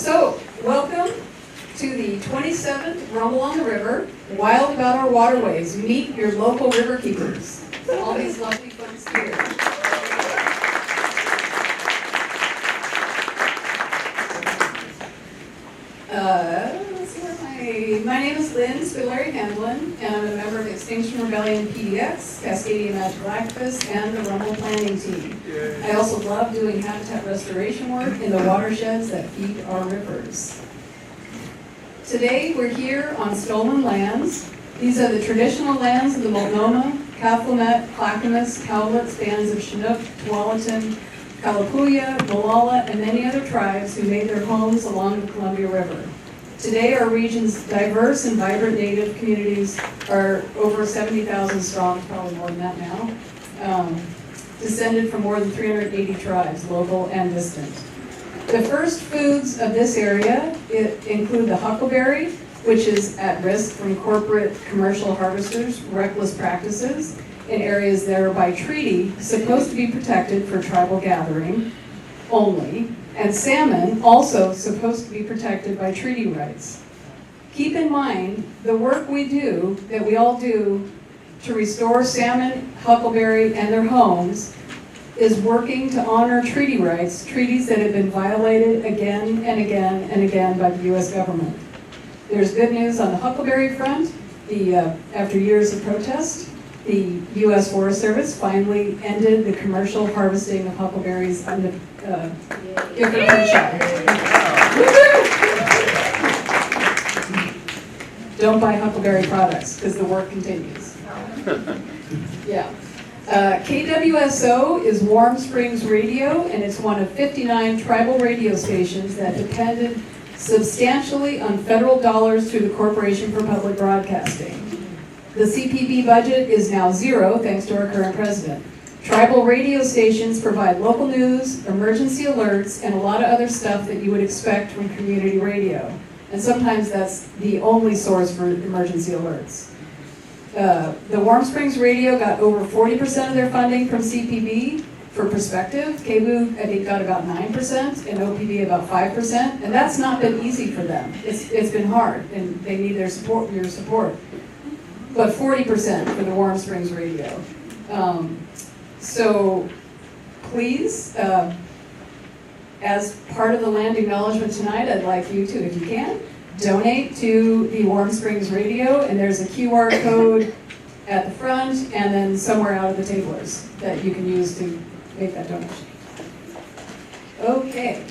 So, welcome to the 27th Rumble on the River, Wild About Our Waterways. Meet your local riverkeepers. All these lovely folks here. Let's see where my name is Lynn Spilleri Hamblin, and I'm a member of Extinction Rebellion PDX, Cascadia Magical Activists, and the Rumble Planning Team. I also love doing habitat restoration work in the watersheds that feed our rivers. Today we're here on stolen lands. These are the traditional lands of the Multnomah, Willamette, Clackamas, Cowlitz, bands of Chinook, Tualatin, Kalapuya, Molalla, and many other tribes who made their homes along the Columbia River. Today, our region's diverse and vibrant native communities are over 70,000 strong, probably more than that now, descended from more than 380 tribes, local and distant. The first foods of this area include the huckleberry, which is at risk from corporate commercial harvesters' reckless practices in areas that are by treaty supposed to be protected for tribal gathering only, and salmon also supposed to be protected by treaty rights. Keep in mind the work we do, that we all do, to restore salmon, huckleberry, and their homes is working to honor treaty rights, treaties that have been violated again and again and again by the U.S. government. There's good news on the huckleberry front. After years of protest, the U.S. Forest Service finally ended the commercial harvesting of huckleberries on the Gifford Shire. Don't buy huckleberry products because the work continues. Yeah. KWSO is Warm Springs Radio, and it's one of 59 tribal radio stations that depended substantially on federal dollars through the Corporation for Public Broadcasting. The CPB budget is now zero, thanks to our current president. Tribal radio stations provide local news, emergency alerts, and a lot of other stuff that you would expect from community radio. And sometimes that's the only source for emergency alerts. The Warm Springs Radio got over 40% of their funding from CPB. For perspective, KBOO, I think, got about 9%, and OPB about 5%, and that's not been easy for them. It's been hard, and they need their support, your support. But 40% for the Warm Springs Radio. So please, as part of the land acknowledgement tonight, I'd like you to, if you can, donate to the Warm Springs Radio, and there's a QR code at the front and then somewhere out of the tablers that you can use to make that donation. Okay.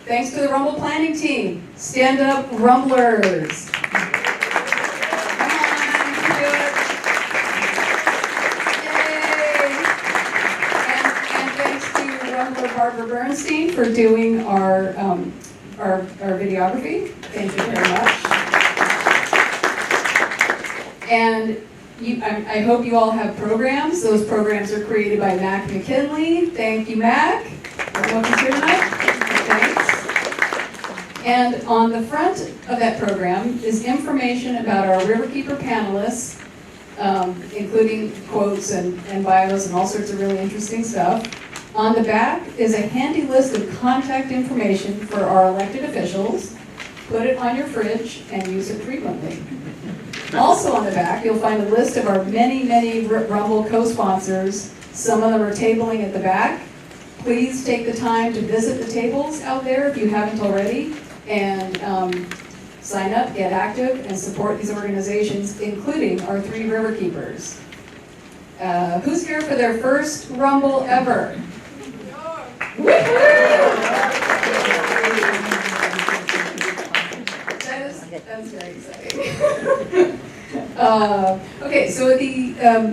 Thanks to the Rumble Planning Team. Stand up, Rumblers. Barbara Bernstein for doing our videography. Thank you very much. And I hope you all have programs. Those programs are created by Mac McKinley. Thank you, Mac. Everyone who's here tonight. Thanks. And on the front of that program is information about our Riverkeeper panelists, including quotes and bios and all sorts of really interesting stuff. On the back is a handy list of contact information for our elected officials. Put it on your fridge and use it frequently. Also on the back, you'll find a list of our many, many Rumble co-sponsors. Some of them are tabling at the back. Please take the time to visit the tables out there if you haven't already, and sign up, get active, and support these organizations, including our 3 Riverkeepers. Who's here for their first Rumble ever? That's very exciting. Okay, so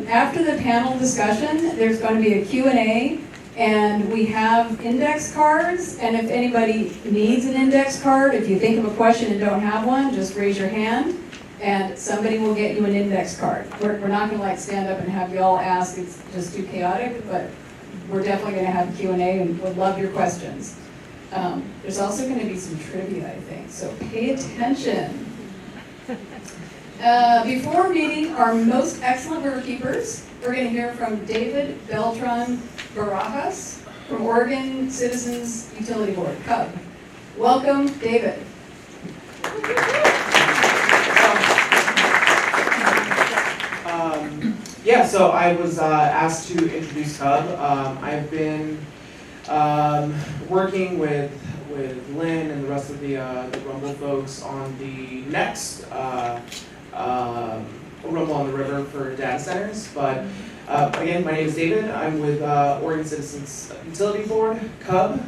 after the panel discussion, there's going to be a Q&A, and we have index cards, and if anybody needs an index card, if you think of a question and don't have one, just raise your hand, and somebody will get you an index card. We're not going to stand up and have you all ask, it's just too chaotic, but we're definitely going to have a Q&A and would love your questions. There's also going to be some trivia, I think, so pay attention. Before meeting our most excellent riverkeepers, we're going to hear from David Beltran Barajas, from Oregon Citizens Utility Board, CUB. Welcome, David. Yeah, so I was asked to introduce CUB. I've been working with Lynn and the rest of the Rumble folks on the next Rumble on the River for data centers. But again, my name is David. I'm with Oregon Citizens Utility Board, CUB.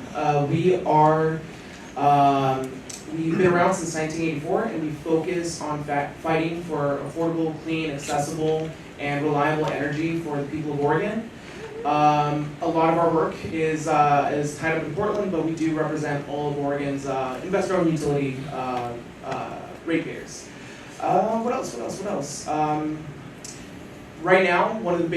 We've been around since 1984, and we focus on fighting for affordable, clean, accessible, and reliable energy for the people of Oregon. A lot of our work is tied up in Portland, but we do represent all of Oregon's investor-owned utility ratepayers. What else? Right now, one of the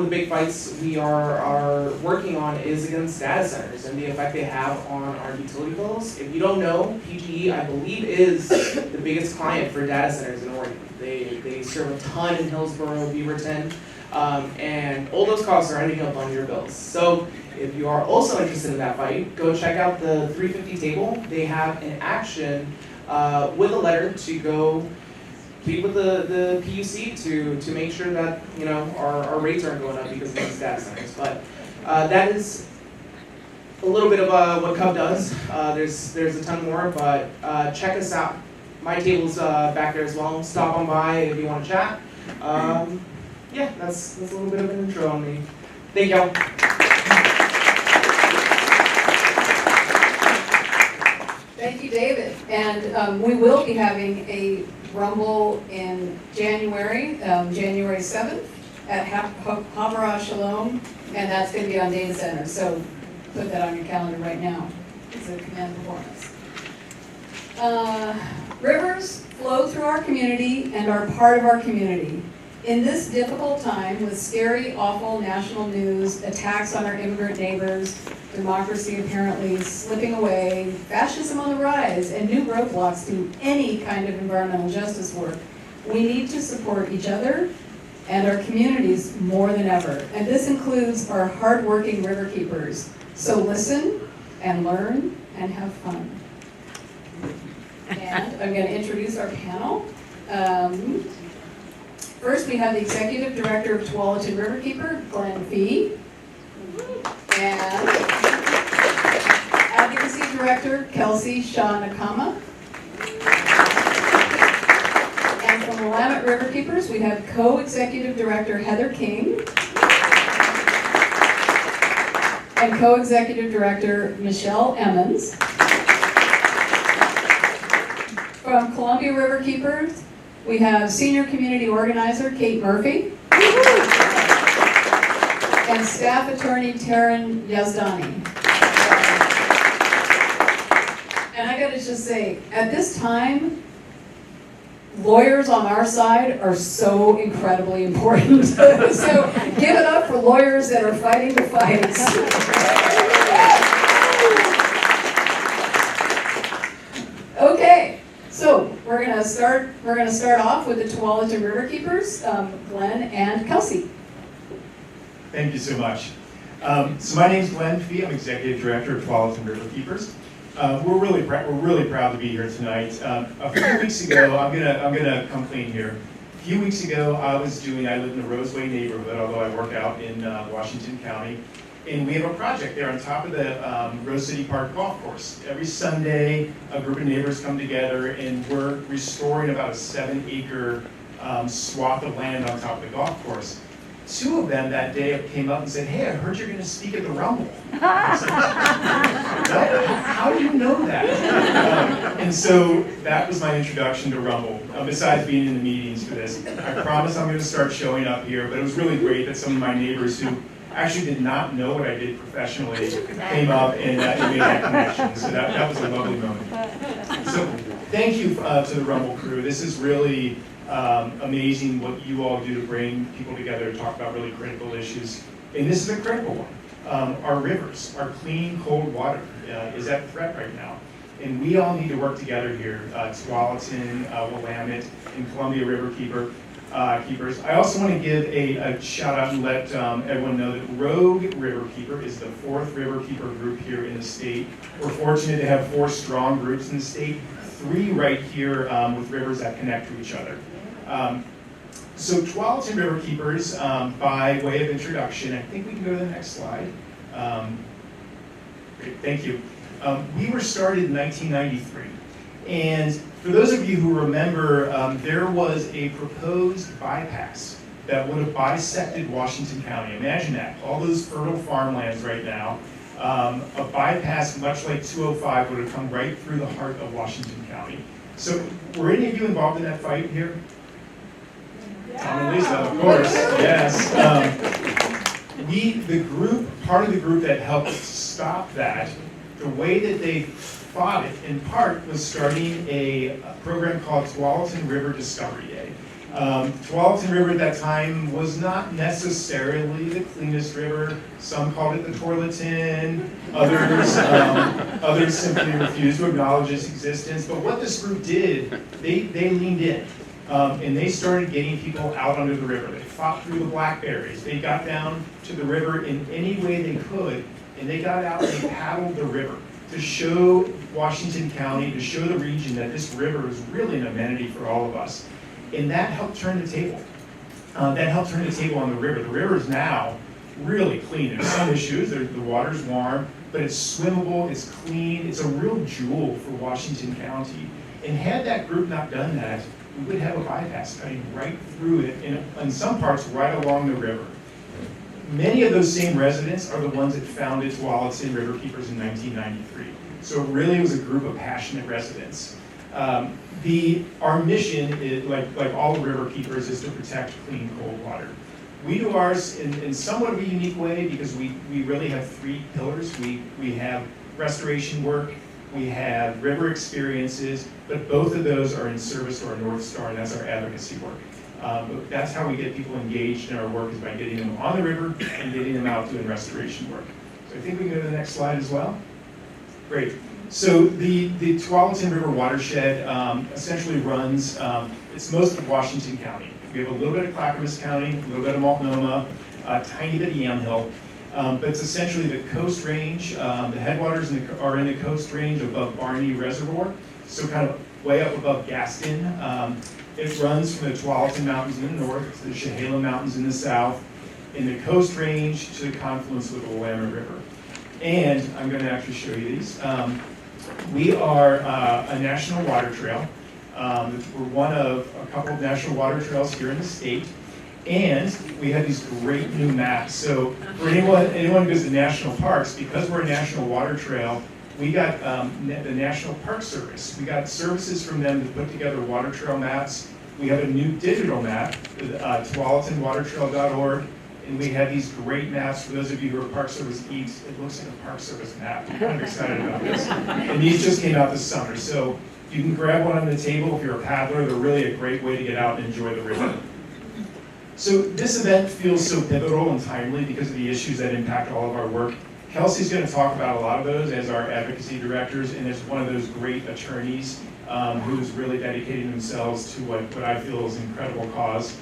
big fights we are working on is against data centers and the effect they have on our utility bills. If you don't know, PGE, I believe, is the biggest client for data centers in Oregon. They serve a ton in Hillsborough, Beaverton, and all those costs are ending up on your bills. So if you are also interested in that fight, go check out the 350 table. They have an action with a letter to go plead with the PUC to make sure that our rates aren't going up because of these data centers. But that is a little bit of what CUB does. There's a ton more, but check us out. My table's back there as well. Stop on by if you want to chat. Yeah, that's a little bit of an intro on me. Thank y'all. Thank you, David. And we will be having a Rumble in January, January 7th at Havara Shalom, and that's going to be on data centers. So put that on your calendar right now. It's a command performance. Rivers flow through our community and are part of our community. In this difficult time, with scary, awful national news, attacks on our immigrant neighbors, democracy apparently slipping away, fascism on the rise, and new roadblocks to any kind of environmental justice work, we need to support each other and our communities more than ever. And this includes our hardworking riverkeepers. So listen and learn and have fun. And I'm going to introduce our panel. First, we have the Executive Director of Tualatin Riverkeeper, Glenn Fee, and Advocacy Director, Kelsey Nakama. And from Willamette Riverkeepers, we have Co-Executive Director Heather King and Co-Executive Director Michelle Emmons. From Columbia Riverkeepers, we have Senior Community Organizer Kate Murphy and Staff Attorney Teryn Yazdani. And I gotta just say, at this time, lawyers on our side are so incredibly important. So give it up for lawyers that are fighting the fights. Okay. So we're gonna start off with the Tualatin Riverkeepers, Glenn and Kelsey. Thank you so much. So my name is Glenn Fee. I'm Executive Director of Tualatin Riverkeepers. We're really proud to be here tonight. A few weeks ago, I'm gonna come clean here. A few weeks ago, I lived in the Roseway neighborhood, although I work out in Washington County. And we have a project there on top of the Rose City Park golf course. Every Sunday, a group of neighbors come together and we're restoring about a 7-acre swath of land on top of the golf course. 2 of them that day came up and said, "Hey, I heard you're going to speak at the Rumble." I said, "How do you know that?" And so that was my introduction to Rumble, besides being in the meetings for this. I promise I'm going to start showing up here, but it was really great that some of my neighbors who actually did not know what I did professionally came up and made that connection. So that was a lovely moment. So thank you to the Rumble crew. This is really amazing what you all do to bring people together to talk about really critical issues. And this is a critical one. Our rivers, our clean, cold water is at threat right now. And we all need to work together here, Tualatin, Willamette, and Columbia Riverkeeper. keepers. I also want to give a shout out and let everyone know that Rogue Riverkeeper is the 4th Riverkeeper group here in the state. We're fortunate to have 4 strong groups in the state, 3 right here with rivers that connect to each other. So Tualatin Riverkeepers, by way of introduction, I think we can go to the next slide. Great, thank you. We were started in 1993. And for those of you who remember, there was a proposed bypass that would have bisected Washington County. Imagine that, all those fertile farmlands right now. A bypass much like 205 would have come right through the heart of Washington County. So were any of you involved in that fight here? Tom and Lisa, of course, yes. Part of the group that helped stop that, the way that they fought it, in part, was starting a program called Tualatin River Discovery Day. Tualatin River at that time was not necessarily the cleanest river. Some called it the Tualatin, others simply refused to acknowledge its existence. But what this group did, they leaned in. And they started getting people out under the river. They fought through the blackberries. They got down to the river in any way they could, and they got out and they paddled the river to show Washington County, to show the region that this river is really an amenity for all of us. And that helped turn the table. That helped turn the table on the river. The river is now really clean. There's some issues. The water's warm, but it's swimmable, it's clean. It's a real jewel for Washington County. And had that group not done that, we would have a bypass cutting right through it, in some parts right along the river. Many of those same residents are the ones that founded Tualatin Riverkeepers in 1993. So it really was a group of passionate residents. Our mission, is, like all Riverkeepers, is to protect clean, cold water. We do ours in somewhat of a unique way because we really have 3 pillars. We have restoration work, we have river experiences, but both of those are in service to our North Star, and that's our advocacy work. But that's how we get people engaged in our work, is by getting them on the river and getting them out doing restoration work. So I think we can go to the next slide as well. Great. So the Tualatin River watershed essentially runs, it's most of Washington County. We have a little bit of Clackamas County, a little bit of Multnomah, a tiny bit of Yamhill. But it's essentially the Coast Range. The headwaters are in the Coast Range above Barney Reservoir, so kind of way up above Gaston. It runs from the Tualatin Mountains in the north to the Chehalem Mountains in the south, in the Coast Range to the confluence with the Willamette River. And I'm going to actually show you these. We are a national water trail. We're one of a couple of national water trails here in the state. And we have these great new maps. So for anyone who goes to national parks, because we're a national water trail, we got the National Park Service. We got services from them to put together water trail maps. We have a new digital map, tualatinwatertrail.org, and we have these great maps. For those of you who are Park Service geeks, it looks like a Park Service map. I'm kind of excited about this. And these just came out this summer. So you can grab one on the table if you're a paddler. They're really a great way to get out and enjoy the river. So this event feels so pivotal and timely because of the issues that impact all of our work. Kelsey's going to talk about a lot of those as our advocacy directors, and as one of those great attorneys who's really dedicating themselves to what I feel is an incredible cause.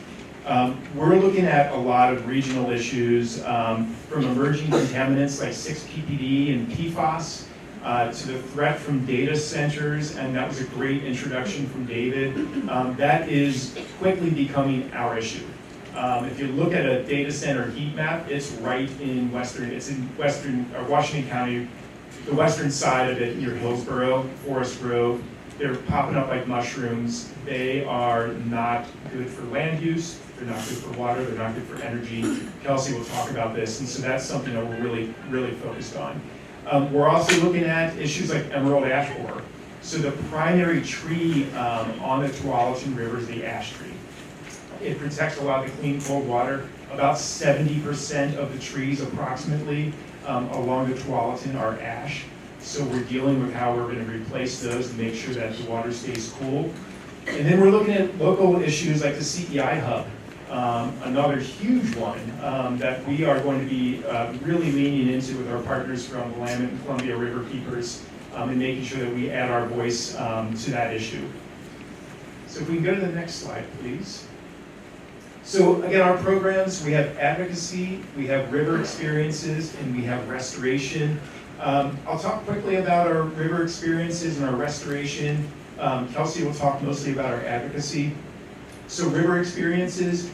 We're looking at a lot of regional issues, from emerging contaminants like 6-PPD and PFAS, to the threat from data centers, and that was a great introduction from David. That is quickly becoming our issue. If you look at a data center heat map, it's right in Washington County, the western side of it near Hillsborough, Forest Grove. They're popping up like mushrooms. They are not good for land use. They're not good for water. They're not good for energy. Kelsey will talk about this, and so that's something that we're really, really focused on. We're also looking at issues like emerald ash borer. So the primary tree on the Tualatin River is the ash tree. It protects a lot of the clean, cold water. About 70% of the trees, approximately, along the Tualatin are ash. So we're dealing with how we're going to replace those to make sure that the water stays cool. And then we're looking at local issues like the CEI hub, another huge one that we are going to be really leaning into with our partners from Willamette and Columbia Riverkeepers, and making sure that we add our voice to that issue. So if we can go to the next slide, please. So again, our programs, we have advocacy, we have river experiences, and we have restoration. I'll talk quickly about our river experiences and our restoration. Kelsey will talk mostly about our advocacy. So river experiences,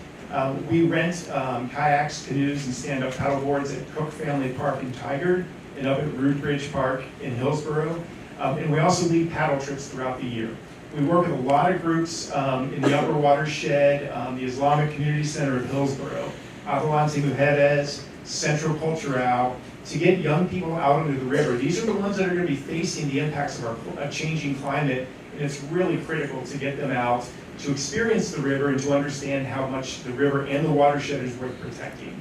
we rent kayaks, canoes, and stand-up paddleboards at Cook Family Park in Tigard and up at Root Bridge Park in Hillsborough. And we also lead paddle trips throughout the year. We work with a lot of groups in the upper watershed, the Islamic Community Center of Hillsborough, Adelante Mujeres, Centro Cultural, to get young people out onto the river. These are the ones that are going to be facing the impacts of our changing climate, and it's really critical to get them out to experience the river and to understand how much the river and the watershed is worth protecting.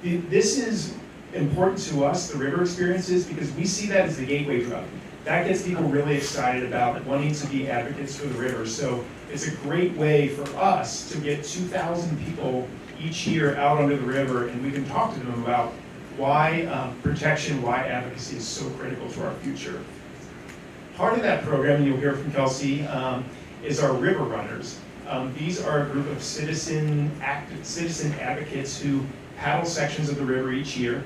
This is important to us, the river experiences, because we see that as the gateway drug. That gets people really excited about wanting to be advocates for the river. So it's a great way for us to get 2,000 people each year out onto the river, and we can talk to them about why protection, why advocacy is so critical to our future. Part of that program, you'll hear from Kelsey, is our river runners. These are a group of citizen advocates who paddle sections of the river each year.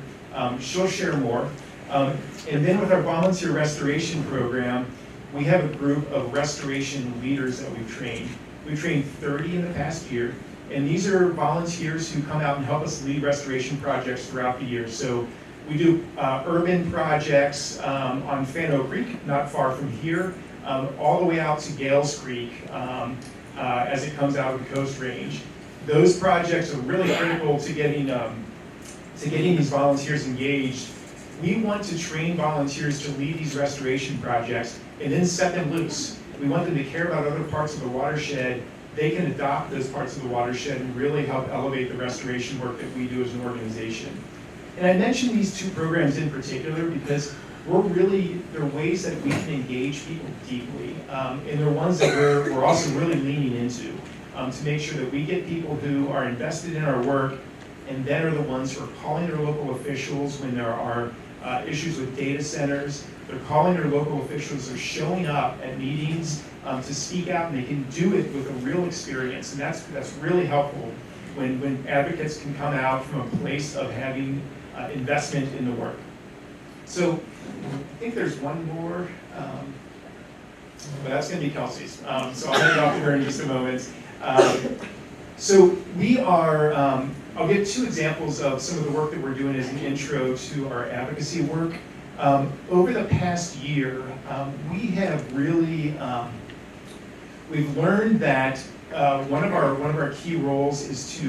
She'll share more. And then with our volunteer restoration program, we have a group of restoration leaders that we've trained. We've trained 30 in the past year, and these are volunteers who come out and help us lead restoration projects throughout the year. So we do urban projects on Fano Creek, not far from here, all the way out to Gales Creek as it comes out of the Coast Range. Those projects are really critical to getting these volunteers engaged. We want to train volunteers to lead these restoration projects and then set them loose. We want them to care about other parts of the watershed. They can adopt those parts of the watershed and really help elevate the restoration work that we do as an organization. And I mention these two programs in particular because they're ways that we can engage people deeply. And they're ones that we're also really leaning into to make sure that we get people who are invested in our work and then are the ones who are calling their local officials when there are issues with data centers. They're calling their local officials, they're showing up at meetings to speak out, and they can do it with a real experience. And that's really helpful when advocates can come out from a place of having investment in the work. So I think there's one more, but that's going to be Kelsey's. So I'll hand it off to her in just a moment. So we are, I'll give two examples of some of the work that we're doing as an intro to our advocacy work. Over the past year, we have really, we've learned that one of our key roles is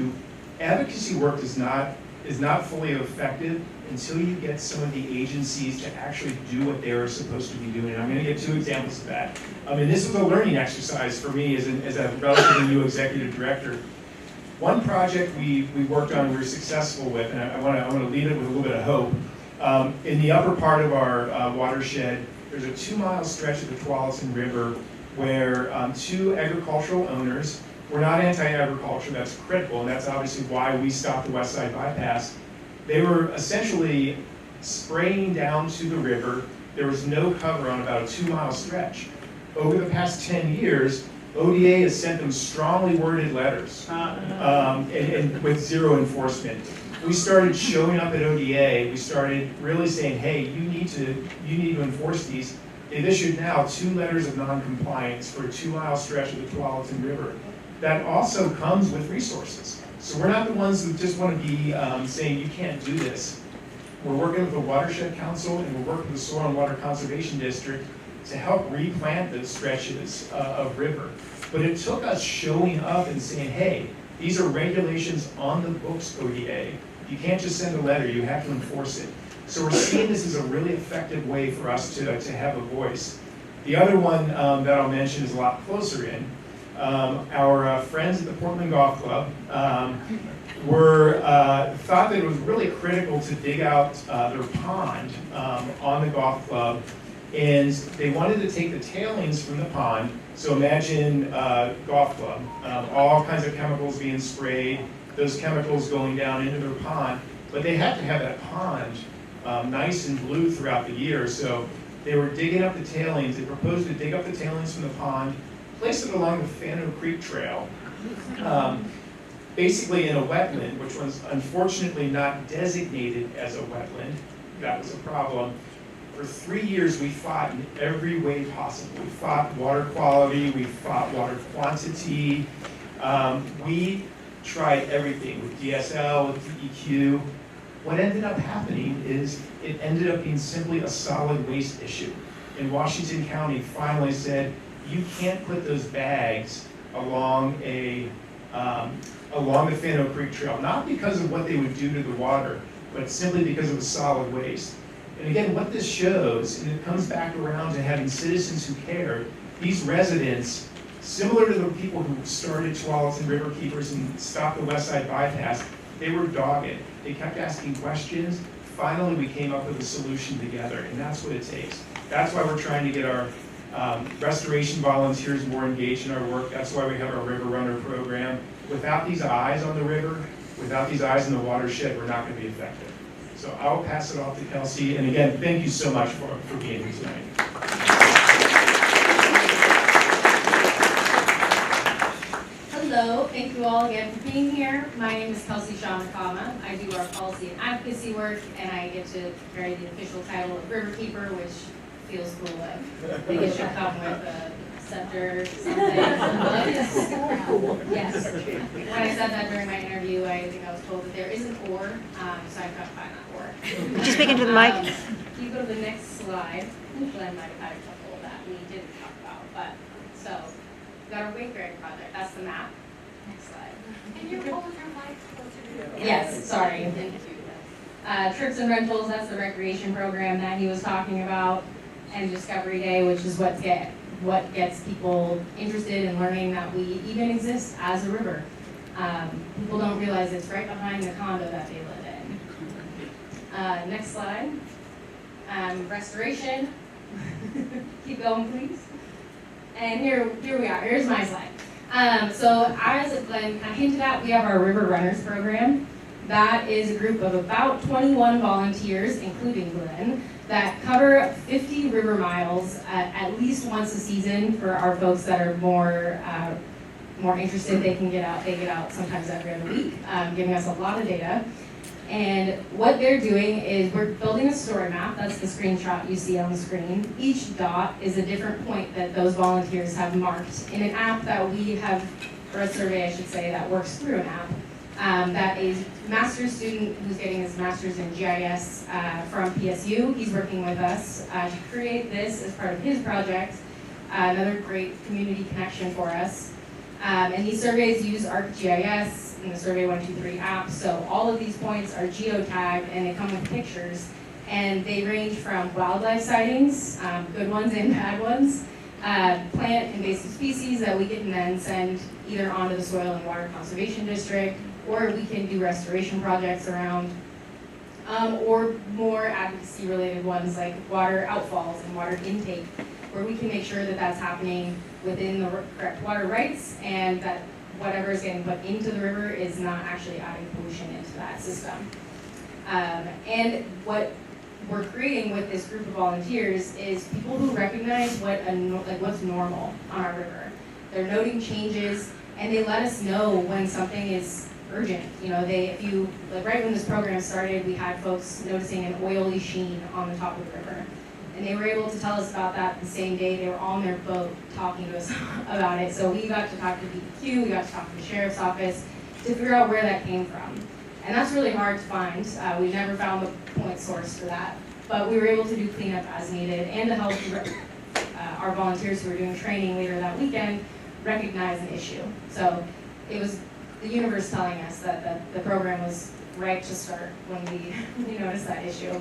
advocacy work is not fully effective until you get some of the agencies to actually do what they're supposed to be doing. And I'm going to give two examples of that. And this was a learning exercise for me as a relatively new executive director. One project we worked on, we were successful with, and I want to lead it with a little bit of hope. In the upper part of our watershed, there's a 2-mile stretch of the Tualatin River where two agricultural owners, we're not anti-agriculture, that's critical, and that's obviously why we stopped the West Side Bypass. They were essentially spraying down to the river. There was no cover on about a 2-mile stretch. Over the past 10 years, ODA has sent them strongly worded letters and with zero enforcement. We started showing up at ODA. We started really saying, hey, you need to enforce these. They've issued now 2 letters of non-compliance for a 2-mile stretch of the Tualatin River. That also comes with resources. So we're not the ones who just want to be saying you can't do this. We're working with the Watershed Council and we're working with the Soil and Water Conservation District to help replant those stretches of river. But it took us showing up and saying, hey, these are regulations on the books, ODA. You can't just send a letter, you have to enforce it. So we're seeing this as a really effective way for us to have a voice. The other one that I'll mention is a lot closer in. Our friends at the Portland Golf Club thought that it was really critical to dig out their pond on the golf club, and they wanted to take the tailings from the pond. So imagine golf club, all kinds of chemicals being sprayed, those chemicals going down into their pond, but they had to have that pond nice and blue throughout the year. So they were digging up the tailings. They proposed to dig up the tailings from the pond, place it along the Fano Creek Trail. basically in a wetland, which was unfortunately not designated as a wetland. That was a problem. For 3 years, we fought in every way possible. We fought water quality, we fought water quantity. We tried everything with DSL, with DEQ. What ended up happening is it ended up being simply a solid waste issue. And Washington County finally said, you can't put those bags along the Fano Creek Trail, not because of what they would do to the water, but simply because it was solid waste. And again, what this shows, and it comes back around to having citizens who care, these residents, similar to the people who started Tualatin Riverkeepers and stopped the West Side Bypass, they were dogged. They kept asking questions. Finally, we came up with a solution together, and that's what it takes. That's why we're trying to get our restoration volunteers more engaged in our work. That's why we have our River Runner program. Without these eyes on the river, without these eyes in the watershed, we're not going to be effective. So I'll pass it off to Kelsey. And again, thank you so much for being here tonight. Hello, thank you all again for being here. My name is Kelsey Nakama. I do our policy and advocacy work, and I get to carry the official title of Riverkeeper, which feels cool. I think it should come with a scepter or something. Yes. When I said that during my interview, I think I was told that there is an or, so I couldn't find that or. Would you speak into the mic? If you go to the next slide, Glenn might have had a couple that we didn't talk about, but so we got our wayfaring project. That's the map. Next slide. Can you hold your mic closer to you? Yes, sorry. Thank you. Trips and rentals, that's the recreation program that he was talking about, and Discovery Day, which is what gets people interested in learning that we even exist as a river. People don't realize it's right behind the condo that they live in. Next slide. Restoration. Keep going, please. And here we are. Here's my slide. So as Glenn kind of hinted at, we have our River Runners program. That is a group of about 21 volunteers, including Glenn, that cover 50 river miles at least once a season. For our folks that are more interested, they get out sometimes every other week, giving us a lot of data. And what they're doing is we're building a story map. That's the screenshot you see on the screen. Each dot is a different point that those volunteers have marked in an app that we have, or a survey I should say, that works through an app. That a master's student who's getting his master's in GIS from PSU, he's working with us to create this as part of his project. Another great community connection for us. And these surveys use ArcGIS and the Survey 123 app, so all of these points are geotagged and they come with pictures. And they range from wildlife sightings, good ones and bad ones, plant invasive species that we can then send either onto the Soil and Water Conservation District, or we can do restoration projects around, or more advocacy related ones like water outfalls and water intake, where we can make sure that that's happening within the correct water rights and that whatever is getting put into the river is not actually adding pollution into that system. And what we're creating with this group of volunteers is people who recognize what's normal on our river. They're noting changes, and they let us know when something is urgent. You know, right when this program started, we had folks noticing an oily sheen on the top of the river. And they were able to tell us about that the same day. They were on their boat talking to us about it. So we got to talk to DEQ, we got to talk to the sheriff's office to figure out where that came from. And that's really hard to find. We never found the point source for that. But we were able to do cleanup as needed and to help our volunteers who were doing training later that weekend recognize an issue. So it was the universe telling us that the program was right to start when we noticed that issue.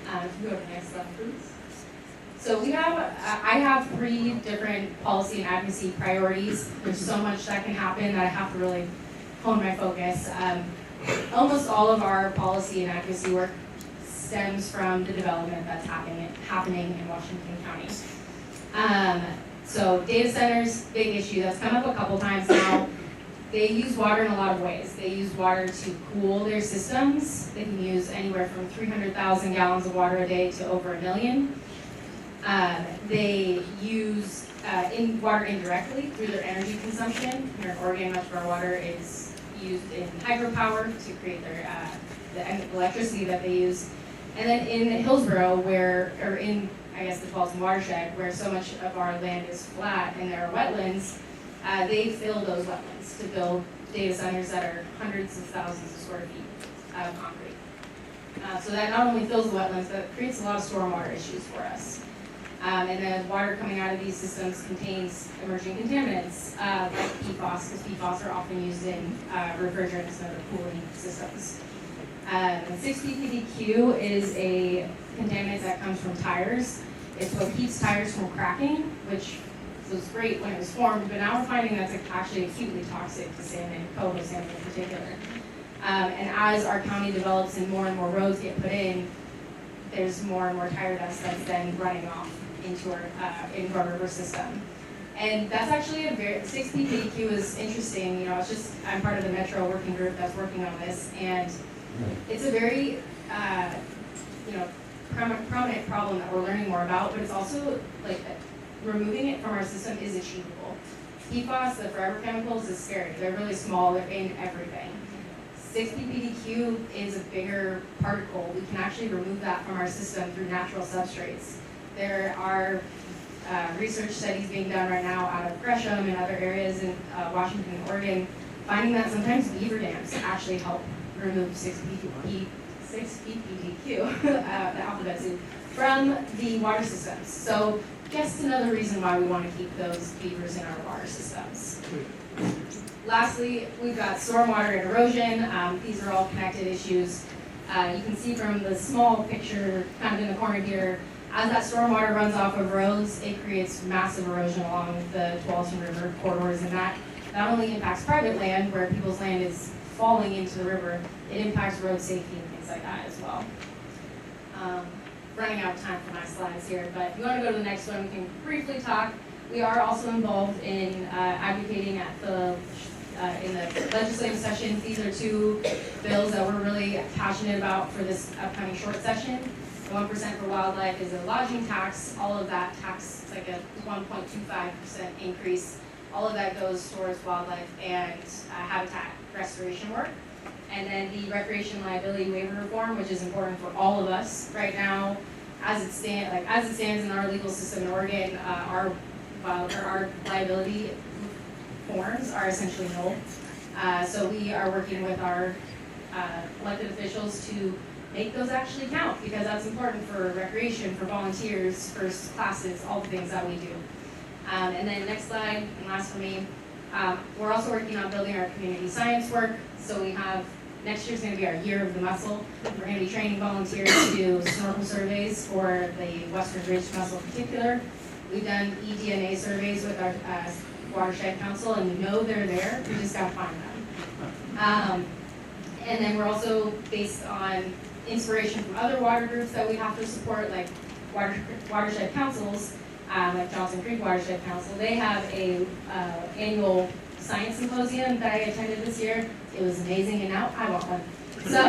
If you go to the next slide, please. So I have 3 different policy and advocacy priorities. There's so much that can happen that I have to really hone my focus. Almost all of our policy and advocacy work stems from the development that's happening in Washington County. So data centers, big issue. That's come up a couple times now. They use water in a lot of ways. They use water to cool their systems. They can use anywhere from 300,000 gallons of water a day to over 1 million. They use water indirectly through their energy consumption. Here in Oregon, much of our water is used in hydropower to create their the electricity that they use. And then in Hillsborough, or in, I guess, the Tualatin watershed, where so much of our land is flat and there are wetlands, they fill those wetlands to build data centers that are hundreds of thousands of square feet of concrete. So that not only fills the wetlands, but creates a lot of stormwater issues for us. And the water coming out of these systems contains emerging contaminants like PFAS, because PFAS are often used in refrigerants and other cooling systems. 6-PPDQ is a contaminant that comes from tires. It's what keeps tires from cracking, which was great when it was formed, but now we're finding that's actually acutely toxic to salmon, coho salmon in particular. And as our county develops and more roads get put in, there's more and more tire dust that's then running off into our river system. And that's actually 6-PPDQ is interesting. You know, I'm part of the Metro working group that's working on this, and it's a very, prominent problem that we're learning more about, but it's also like removing it from our system is achievable. PFAS, the forever chemicals, is scary. They're really small, they're in everything. 6-PPDQ is a bigger particle. We can actually remove that from our system through natural substrates. There are research studies being done right now out of Gresham and other areas in Washington and Oregon, finding that sometimes beaver dams actually help remove 6-PPDQ, the alphabet soup, from the water systems. So just another reason why we want to keep those beavers in our water systems. Lastly, we've got stormwater and erosion. These are all connected issues. You can see from the small picture kind of in the corner here, as that stormwater runs off of roads, it creates massive erosion along the Tualatin River corridors, and that not only impacts private land, where people's land is falling into the river, it impacts road safety and things like that as well. Running out of time for my slides here, but if you want to go to the next one, we can briefly talk. We are also involved in advocating at in the legislative sessions. These are two bills that we're really passionate about for this upcoming short session. The 1% for wildlife is a lodging tax. All of that tax, it's like a 1.25% increase. All of that goes towards wildlife and habitat restoration work. And then the recreation liability waiver reform, which is important for all of us right now, as it stands in our legal system in Oregon, our liability forms are essentially null. So we are working with our elected officials to make those actually count, because that's important for recreation, for volunteers, for classes, all the things that we do. And then next slide, and last for me, we're also working on building our community science work. So we have, next year's gonna be our year of the mussel. We're gonna be training volunteers to do snorkel surveys for the Western Ridge mussel in particular. We've done eDNA surveys with our watershed council, and we know they're there, we just gotta find them. And then we're also based on inspiration from other water groups that we have to support, like watershed councils, like Johnson Creek Watershed Council. They have a annual science symposium that I attended this year. It was amazing, and now I want one. So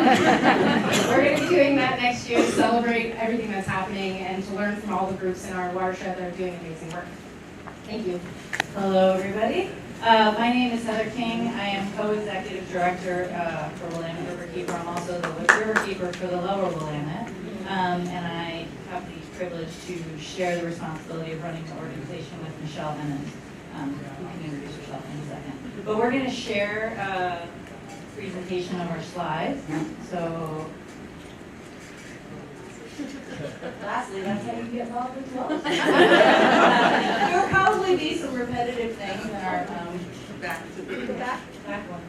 we're going to be doing that next year to celebrate everything that's happening and to learn from all the groups in our watershed that are doing amazing work. Thank you. Hello, everybody. My name is Heather King. I am co-executive director for Willamette Riverkeeper. I'm also the Riverkeeper for the Lower Willamette, and I have the privilege to share the responsibility of running the organization with Michelle Emmons, who can introduce herself in a second. But we're going to share a presentation of our slides. So, lastly, that's how you get involved as well. There will probably be some repetitive things in our back one.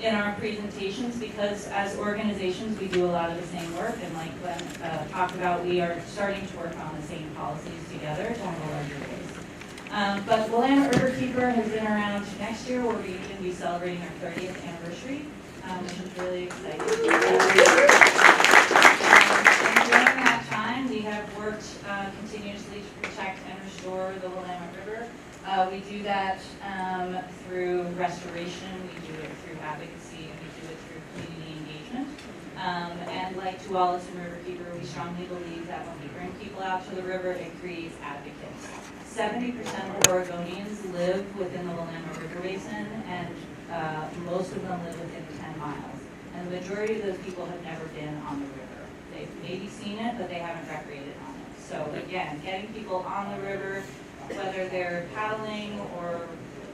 In our presentations, because as organizations we do a lot of the same work, and like Glenn talked about, we are starting to work on the same policies together to have a larger voice. But Willamette Riverkeeper has been around. Next year we're going to be celebrating our 30th anniversary, which is really exciting. And during that time, we have worked continuously to protect and restore the Willamette River. We do that through restoration, we do it through advocacy, and we do it through community engagement. And like Tualatin Riverkeeper, we strongly believe that when we bring people out to the river, it creates advocates. 70% of Oregonians live within the Willamette River Basin, and Most of them live within 10 miles. And the majority of those people have never been on the river. They've maybe seen it, but they haven't recreated on it. So again, getting people on the river, whether they're paddling or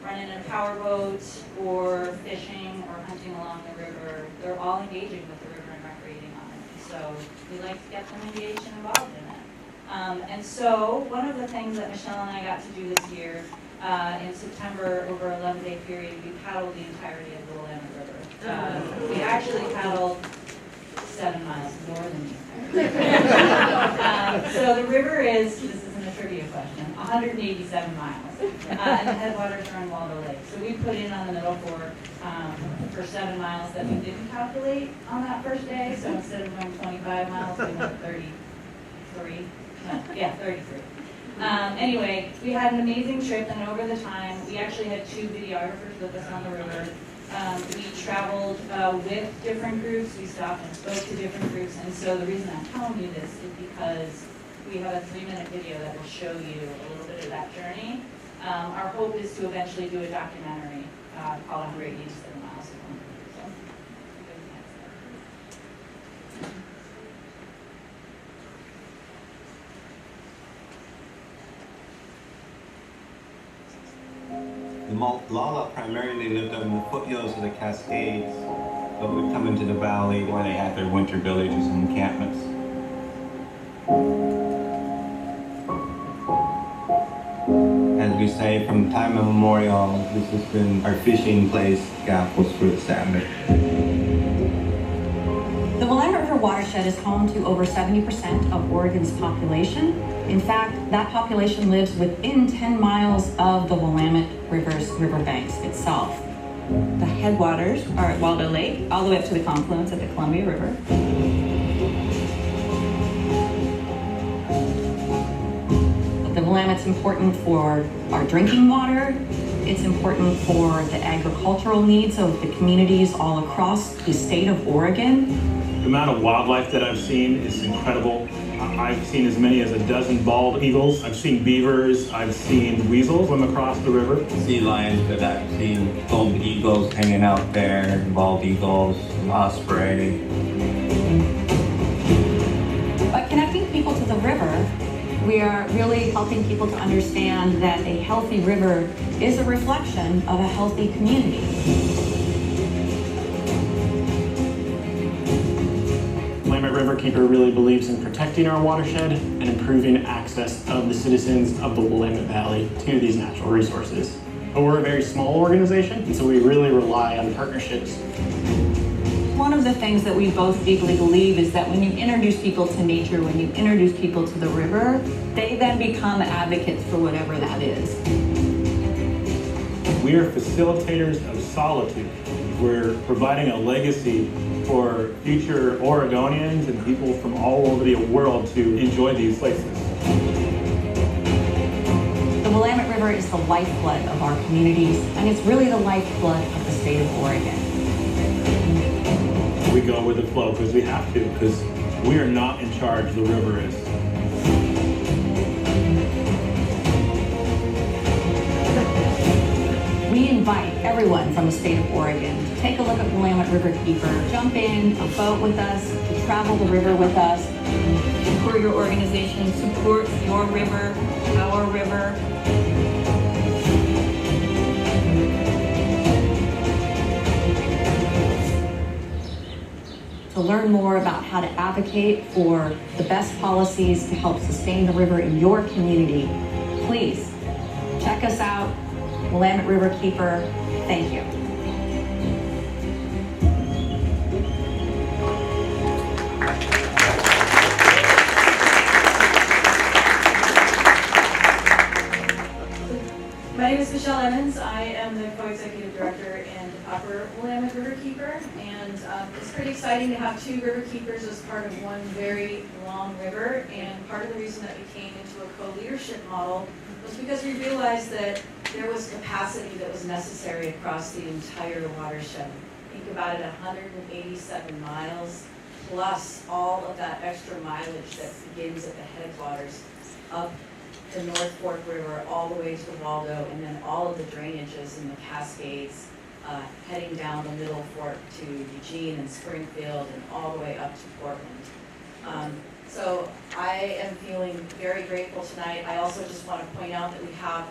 running a powerboat or fishing or hunting along the river, they're all engaging with the river and recreating on it. So we like to get them engaged and involved in it. And so one of the things that Michelle and I got to do this year, in September, over an 11-day period, we paddled the entirety of the Willamette River. We actually paddled 7 miles, more than you. So the river is, this isn't a trivia question, 187 miles. And the headwaters are in Waldo Lake. So we put in on the middle for 7 miles that we didn't calculate on that first day. So instead of going 25 miles, we went 33. No, yeah, 33. Anyway, we had an amazing trip, and over the time, we actually had 2 videographers with us on the river. We traveled with different groups. We stopped and spoke to different groups. And so the reason I'm telling you this is because we have a 3-minute video that will show you a little bit of that journey. Our hope is to eventually do a documentary called 187 Miles of Home. So, the Malala primarily lived on the foothills of the Cascades, but would come into the valley where they had their winter villages and encampments. As we say, from time immemorial, this has been our fishing place, scaffolds for the salmon. The Willamette River watershed is home to over 70% of Oregon's population. In fact, that population lives within 10 miles of the Willamette River's riverbanks itself. The headwaters are at Waldo Lake, all the way up to the confluence at the Columbia River. The Willamette's important for our drinking water. It's important for the agricultural needs of the communities all across the state of Oregon. The amount of wildlife that I've seen is incredible. I've seen as many as a dozen bald eagles. I've seen beavers. I've seen weasels swim across the river. Sea lions, but I've seen golden eagles hanging out there, bald eagles, osprey. By connecting people to the river, we are really helping people to understand that a healthy river is a reflection of a healthy community. Willamette Riverkeeper really believes in protecting our watershed and improving access of the citizens of the Willamette Valley to these natural resources. But we're a very small organization, and so we really rely on partnerships. One of the things that we both deeply believe is that when you introduce people to nature, when you introduce people to the river, they then become advocates for whatever that is. We are facilitators of solitude. We're providing a legacy for future Oregonians and people from all over the world to enjoy these places. The Willamette River is the lifeblood of our communities, and it's really the lifeblood of the state of Oregon. We go with the flow because we have to, because we are not in charge, the river is. We invite everyone from the state of Oregon to take a look at Willamette Riverkeeper, jump in a boat with us, to travel the river with us, support your organization, support your river, our river. To learn more about how to advocate for the best policies to help sustain the river in your community, please check us out, Willamette Riverkeeper. Thank you. My name is Michelle Emmons. I am the co-executive director in Upper Willamette Riverkeeper, and it's pretty exciting to have 2 riverkeepers as part of one very long river. And part of the reason that we came into a co-leadership model was because we realized that there was capacity that was necessary across the entire watershed. Think about it, 187 miles plus all of that extra mileage that begins at the headwaters up the North Fork River all the way to Waldo, and then all of the drainages in the Cascades heading down the Middle Fork to Eugene and Springfield and all the way up to Portland. So I am feeling very grateful tonight. I also just want to point out that we have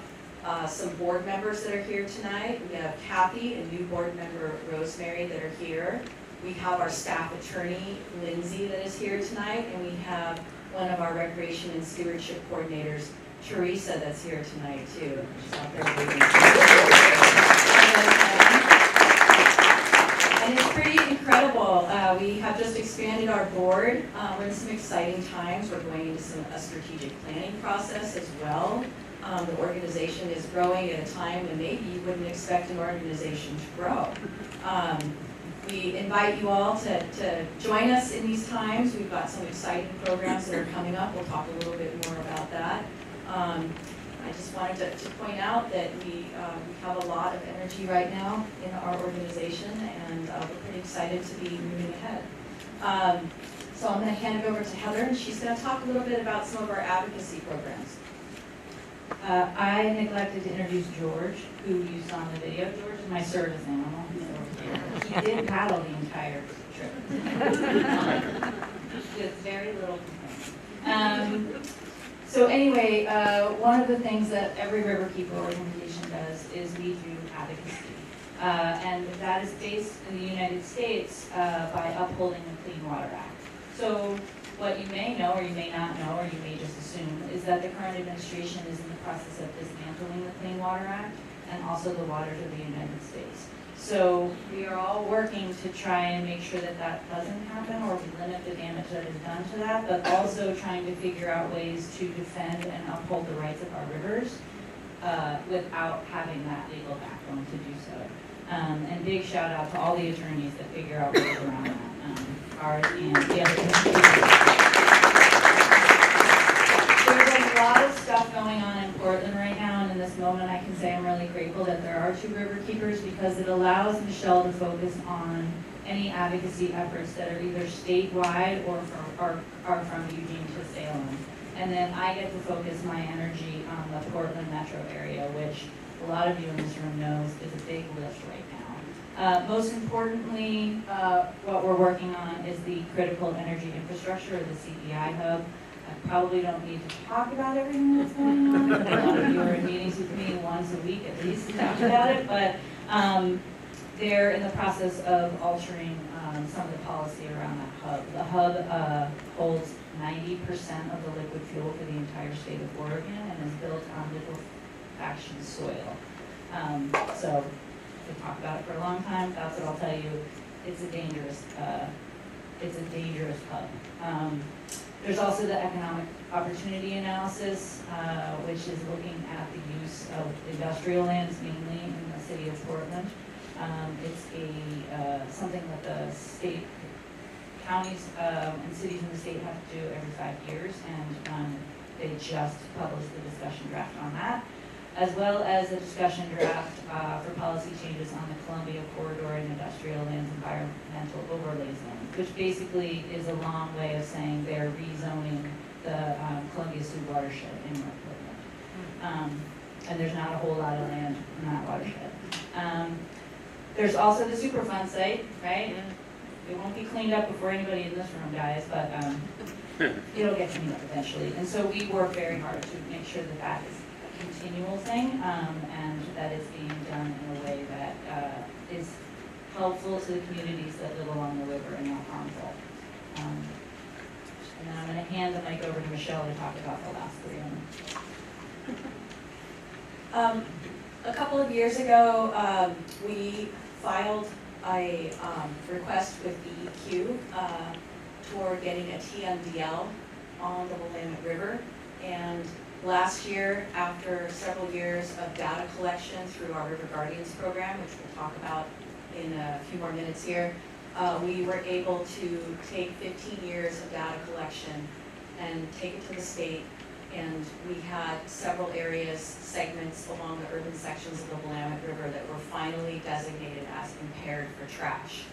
some board members that are here tonight. We have Kathy and new board member Rosemary that are here. We have our staff attorney, Lindsay, that is here tonight, and we have one of our recreation and stewardship coordinators, Teresa, that's here tonight too. She's out there waiting. And it's pretty incredible. We have just expanded our board. We're in some exciting times. We're going into a strategic planning process as well. The organization is growing at a time when maybe you wouldn't expect an organization to grow. We invite you all to join us in these times. We've got some exciting programs that are coming up. We'll talk a little bit more about that. I just wanted to point out that we have a lot of energy right now in our organization, and we're pretty excited to be moving ahead. So I'm going to hand it over to Heather, and she's going to talk a little bit about some of our advocacy programs. I neglected to introduce George, who you saw in the video. George is my service animal. He did paddle the entire trip with very little complaint. So anyway, one of the things that every Riverkeeper organization does is we do advocacy. And that is based in the United States by upholding the Clean Water Act. So what you may know, or you may not know, or you may just assume, is that the current administration is in the process of dismantling the Clean Water Act and also the waters of the United States. So we are all working to try and make sure that that doesn't happen, or we limit the damage that is done to that, but also trying to figure out ways to defend and uphold the rights of our rivers without having that legal backbone to do so. And big shout out to all the attorneys that figure out ways around that. Ours and the other There's a lot of stuff going on in Portland right now, and in this moment I can say I'm really grateful that there are two Riverkeepers, because it allows Michelle to focus on any advocacy efforts that are either statewide or are from Eugene to Salem. And then I get to focus my energy on the Portland metro area, which a lot of you in this room knows is a big lift right now. Most importantly, what we're working on is the critical energy infrastructure, or the CEI hub. I probably don't need to talk about everything that's going on. A lot of you are in meetings with me once a week at least to talk about it, but they're in the process of altering some of the policy around that hub. The hub holds 90% of the liquid fuel for the entire state of Oregon and is built on liquefaction soil. So we talked about it for a long time. That's what I'll tell you. It's a dangerous hub. There's also the economic opportunity analysis, which is looking at the use of industrial lands, mainly in the city of Portland. It's something that the state, counties, and cities in the state have to do every 5 years, and they just published the discussion draft on that, as well as a discussion draft for policy changes on the Columbia corridor and industrial lands environmental overlay zone, which basically is a long way of saying they're rezoning the Columbia Sioux watershed in North Portland. And there's not a whole lot of land in that watershed. There's also the Superfund site, right? It won't be cleaned up before anybody in this room dies, but it'll get cleaned up eventually. And so we work very hard to make sure that that is a continual thing, and that it's being done in a way that is helpful to the communities that live along the river and not harmful. And then I'm going to hand the mic over to Michelle to talk about the last three of them. A couple of years ago, we filed a request with DEQ toward getting a TMDL on the Willamette River. And last year, after several years of data collection through our River Guardians program, which we'll talk about in a few more minutes here, we were able to take 15 years of data collection and take it to the state. And we had several areas, segments along the urban sections of the Willamette River that were finally designated as impaired for trash.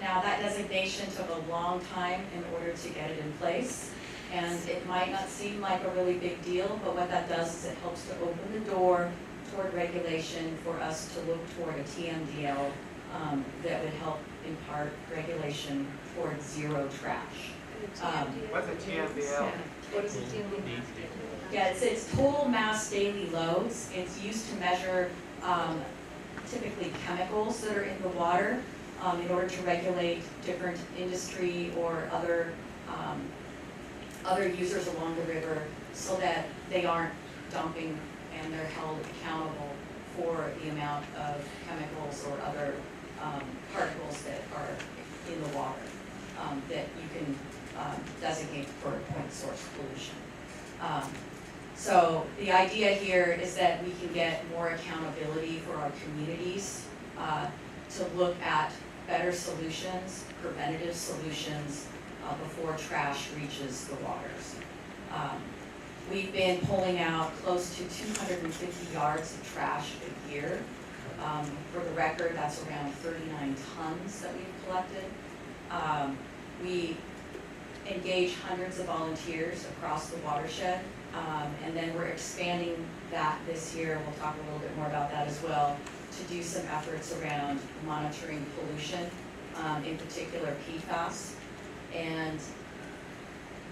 Now that designation took a long time in order to get it in place, and it might not seem like a really big deal, but what that does is it helps to open the door toward regulation for us to look toward a TMDL that would help impart regulation towards zero trash. What's a TMDL? What is a TMDL? Yeah, it's total mass daily loads. It's used to measure typically chemicals that are in the water in order to regulate different industry or other users along the river so that they aren't dumping and they're held accountable for the amount of chemicals or other particles that are in the water that you can designate for point source pollution. So the idea here is that we can get more accountability for our communities to look at better solutions, preventative solutions before trash reaches the waters. We've been pulling out close to 250 yards of trash a year. For the record, that's around 39 tons that we've collected. We engage hundreds of volunteers across the watershed, and then we're expanding that this year. We'll talk a little bit more about that as well, to do some efforts around monitoring pollution, in particular PFAS, and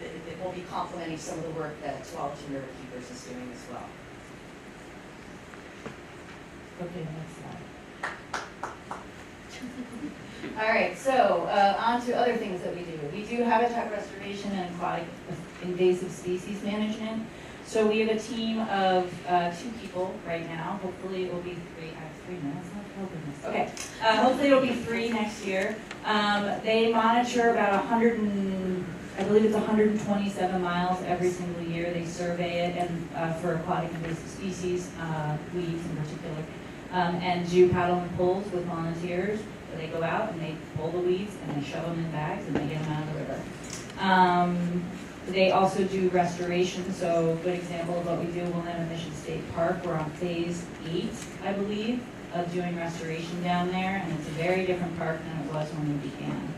it will be complementing some of the work that Tualatin Riverkeepers is doing as well. Okay, next slide. All right, so on to other things that we do. We do habitat restoration and aquatic invasive species management. So we have a team of 2 people right now. Hopefully it will be 3. I have 3 minutes left. Oh goodness. Okay. Hopefully it'll be 3 next year. They monitor about 127 miles every single year. They survey it, and for aquatic invasive species, weeds in particular, and do paddle and pulls with volunteers. So they go out and they pull the weeds and they shove them in bags and they get them out of the river. They also do restoration. So a good example of what we do in Willamette Mission State Park. We're on phase 8, I believe, of doing restoration down there, and it's a very different park than it was when we began.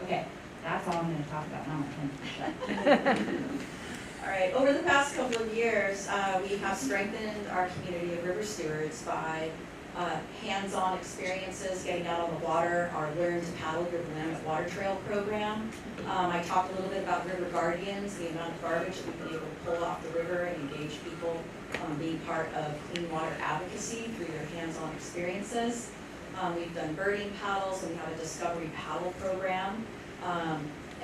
Okay, that's all I'm going to talk about. Now I'm going to shut. All right, over the past couple of years, we have strengthened our community of river stewards by hands-on experiences, getting out on the water, our Learn to Paddle Your Willamette Water Trail program. I talked a little bit about River Guardians, the amount of garbage that we've been able to pull off the river and engage people being part of clean water advocacy through their hands-on experiences. We've done birding paddles, and we have a discovery paddle program.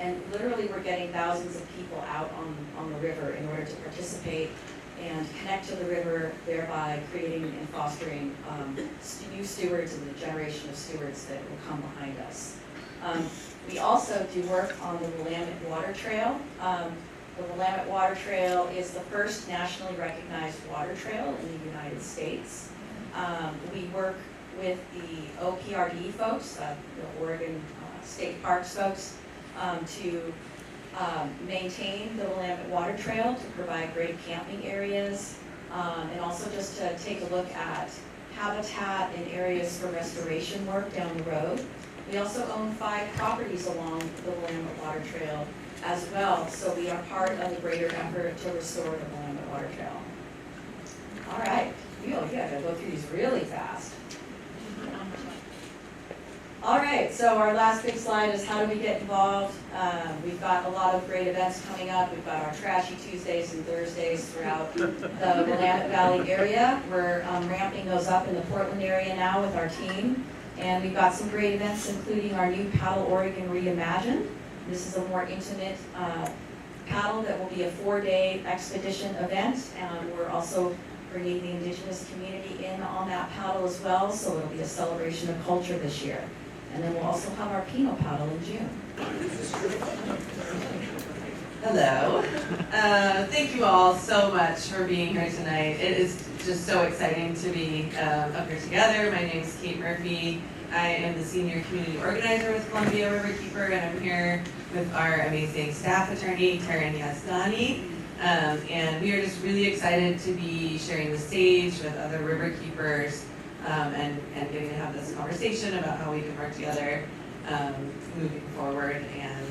And literally we're getting thousands of people out on the river in order to participate and connect to the river, thereby creating and fostering new stewards and the generation of stewards that will come behind us. We also do work on the Willamette Water Trail. The Willamette Water Trail is the first nationally recognized water trail in the United States. We work with the OPRD folks, the Oregon State Parks folks, to maintain the Willamette Water Trail, to provide great camping areas, and also just to take a look at habitat and areas for restoration work down the road. We also own 5 properties along the Willamette Water Trail as well, so we are part of the greater effort to restore the Willamette Water Trail. All right, you gotta go through these really fast. All right, so our last big slide is how do we get involved? We've got a lot of great events coming up. We've got our Trashy Tuesdays and Thursdays throughout the Willamette Valley area. We're ramping those up in the Portland area now with our team. And we've got some great events, including our new Paddle Oregon Reimagined. This is a more intimate paddle that will be a 4-day expedition event. And we're also bringing the indigenous community in on that paddle as well, so it'll be a celebration of culture this year. And then we'll also have our Pinot paddle in June. Hello. Thank you all so much for being here tonight. It is just so exciting to be up here together. My name is Kate Murphy. I am the senior community organizer with Columbia Riverkeeper, and I'm here with our amazing staff attorney, Teryn Yazdani. And we are just really excited to be sharing the stage with other Riverkeepers and getting to have this conversation about how we can work together moving forward. And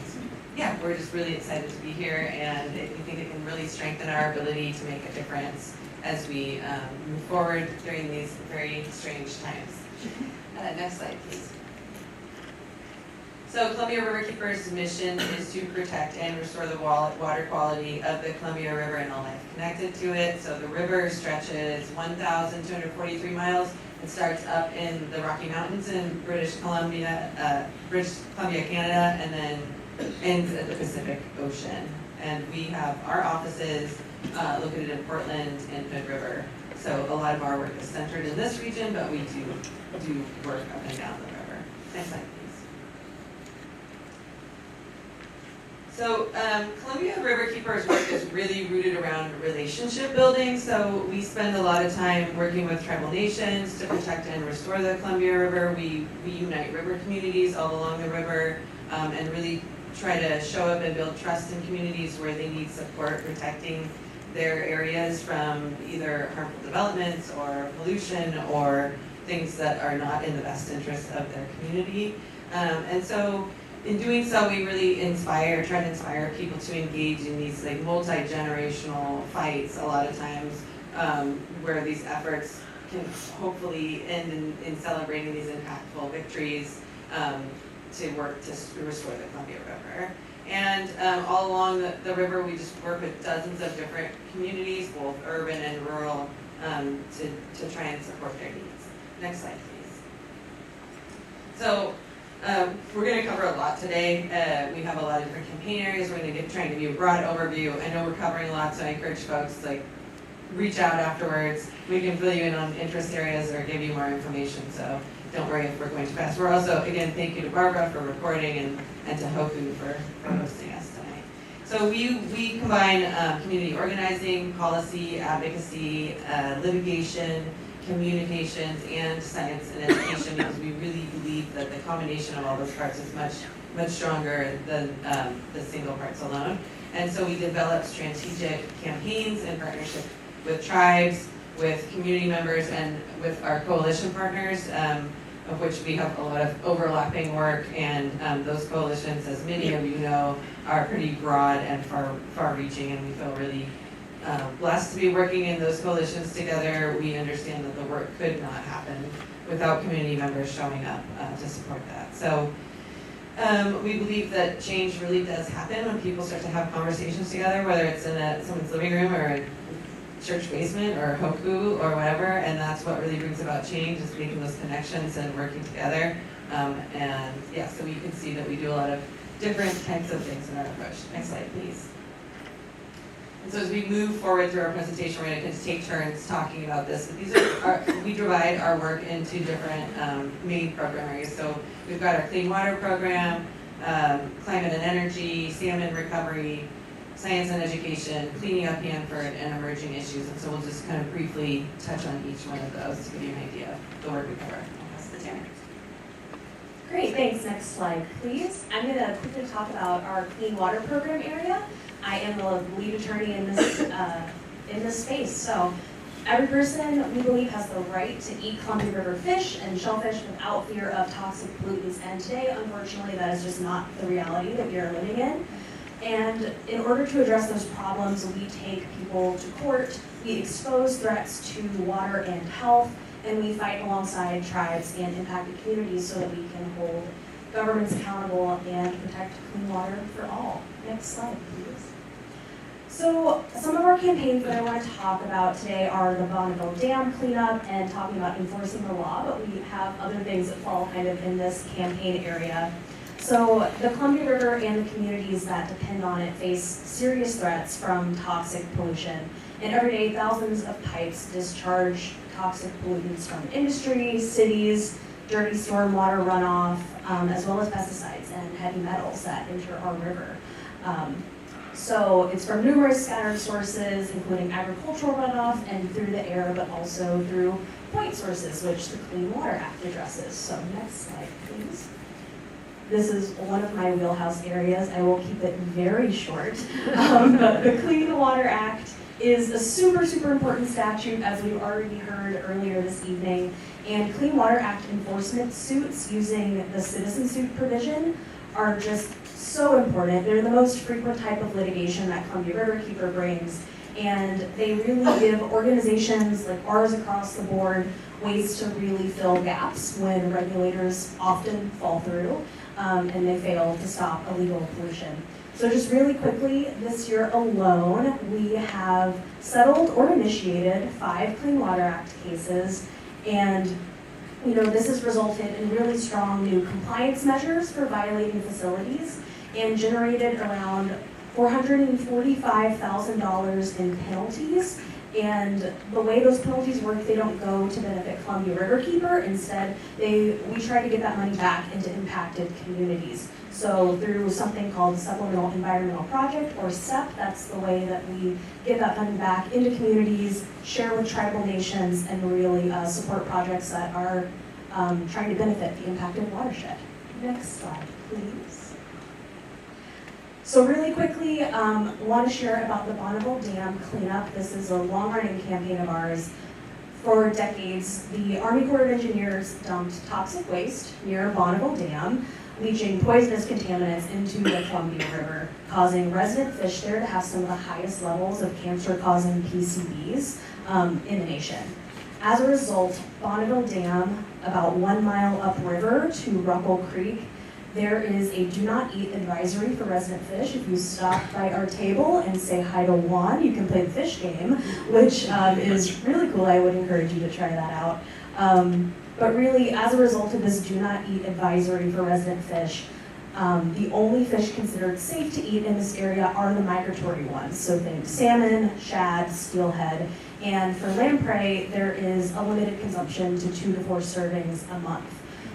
yeah, we're just really excited to be here, and we think it can really strengthen our ability to make a difference as we move forward during these very strange times. Next slide, please. So Columbia Riverkeepers' mission is to protect and restore the water quality of the Columbia River and all life connected to it. So the river stretches 1,243 miles. It starts up in the Rocky Mountains in British Columbia, Canada, and then ends at the Pacific Ocean. And we have our offices located in Portland and Hood River. So a lot of our work is centered in this region, but we do work up and down the river. Next slide, please. So Columbia Riverkeepers work is really rooted around relationship building. So we spend a lot of time working with tribal nations to protect and restore the Columbia River. We unite river communities all along the river and really try to show up and build trust in communities where they need support protecting their areas from either harmful developments or pollution or things that are not in the best interest of their community. And so in doing so, we really try to inspire people to engage in these like multi-generational fights a lot of times, where these efforts can hopefully end in celebrating these impactful victories to work to restore the Columbia River. And all along the river, we just work with dozens of different communities, both urban and rural, to try and support their needs. Next slide, please. So we're going to cover a lot today. We have a lot of different campaign areas. We're going to try and give you a broad overview. I know we're covering a lot, so I encourage folks to reach out afterwards. We can fill you in on interest areas or give you more information, so don't worry if we're going too fast. We're also, again, thank you to Barbara for recording and to Hoku for hosting us tonight. So we combine community organizing, policy, advocacy, litigation, communications, and science and education, because we really believe that the combination of all those parts is much stronger than the single parts alone. And so we develop strategic campaigns in partnership with tribes, with community members, and with our coalition partners, of which we have a lot of overlapping work. And those coalitions, as many of you know, are pretty broad and far-reaching, and we feel really blessed to be working in those coalitions together. We understand that the work could not happen without community members showing up to support that. So we believe that change really does happen when people start to have conversations together, whether it's in someone's living room or a church basement or Hoku or whatever, and that's what really brings about change, is making those connections and working together. And yeah, so you can see that we do a lot of different types of things in our approach. Next slide, please. And so as we move forward through our presentation, we're going to take turns talking about this. But these are we divide our work into different main program areas. So we've got our clean water program, climate and energy, salmon recovery, science and education, cleaning up Hanford, and emerging issues. And so we'll just kind of briefly touch on each one of those to give you an idea of the work we cover. I'll pass it to Teryn. Great, thanks. Next slide, please. I'm going to quickly talk about our clean water program area. I am the lead attorney in this space. So every person, we believe, has the right to eat Columbia River fish and shellfish without fear of toxic pollutants. And today, unfortunately, that is just not the reality that we are living in. And in order to address those problems, we take people to court, we expose threats to water and health, and we fight alongside tribes and impacted communities so that we can hold governments accountable and protect clean water for all. Next slide, please. So some of our campaigns that I want to talk about today are the Bonneville Dam cleanup and talking about enforcing the law, but we have other things that fall kind of in this campaign area. So the Columbia River and the communities that depend on it face serious threats from toxic pollution. And every day, thousands of pipes discharge toxic pollutants from industry, cities, dirty stormwater runoff, as well as pesticides and heavy metals that enter our river. So it's from numerous scattered sources, including agricultural runoff and through the air, but also through point sources, which the Clean Water Act addresses. So next slide, please. This is one of my wheelhouse areas. I will keep it very short. But the Clean Water Act is a super, super important statute, as we've already heard earlier this evening. And Clean Water Act enforcement suits using the citizen suit provision are just so important. They're the most frequent type of litigation that Columbia Riverkeeper brings, and they really give organizations like ours across the board ways to really fill gaps when regulators often fall through and they fail to stop illegal pollution. So just really quickly, this year alone, we have settled or initiated 5 Clean Water Act cases, and this has resulted in really strong new compliance measures for violating facilities and generated around $445,000 in penalties. And the way those penalties work, they don't go to benefit Columbia Riverkeeper. Instead, we try to get that money back into impacted communities. So through something called the Supplemental Environmental Project, or SEP, that's the way that we get that money back into communities, share with tribal nations, and really support projects that are trying to benefit the impacted watershed. Next slide, please. So really quickly, want to share about the Bonneville Dam cleanup. This is a long-running campaign of ours. For decades, the Army Corps of Engineers dumped toxic waste near Bonneville Dam, leaching poisonous contaminants into the Columbia River, causing resident fish there to have some of the highest levels of cancer-causing PCBs in the nation. As a result, Bonneville Dam, about 1 mile upriver to Ruckle Creek, there is a do not eat advisory for resident fish. If you stop by our table and say hi to Juan, you can play the fish game, which is really cool. I would encourage you to try that out. But really, as a result of this do not eat advisory for resident fish, the only fish considered safe to eat in this area are the migratory ones. So think salmon, shad, steelhead. And for lamprey, there is a limited consumption to 2 to 4 servings a month.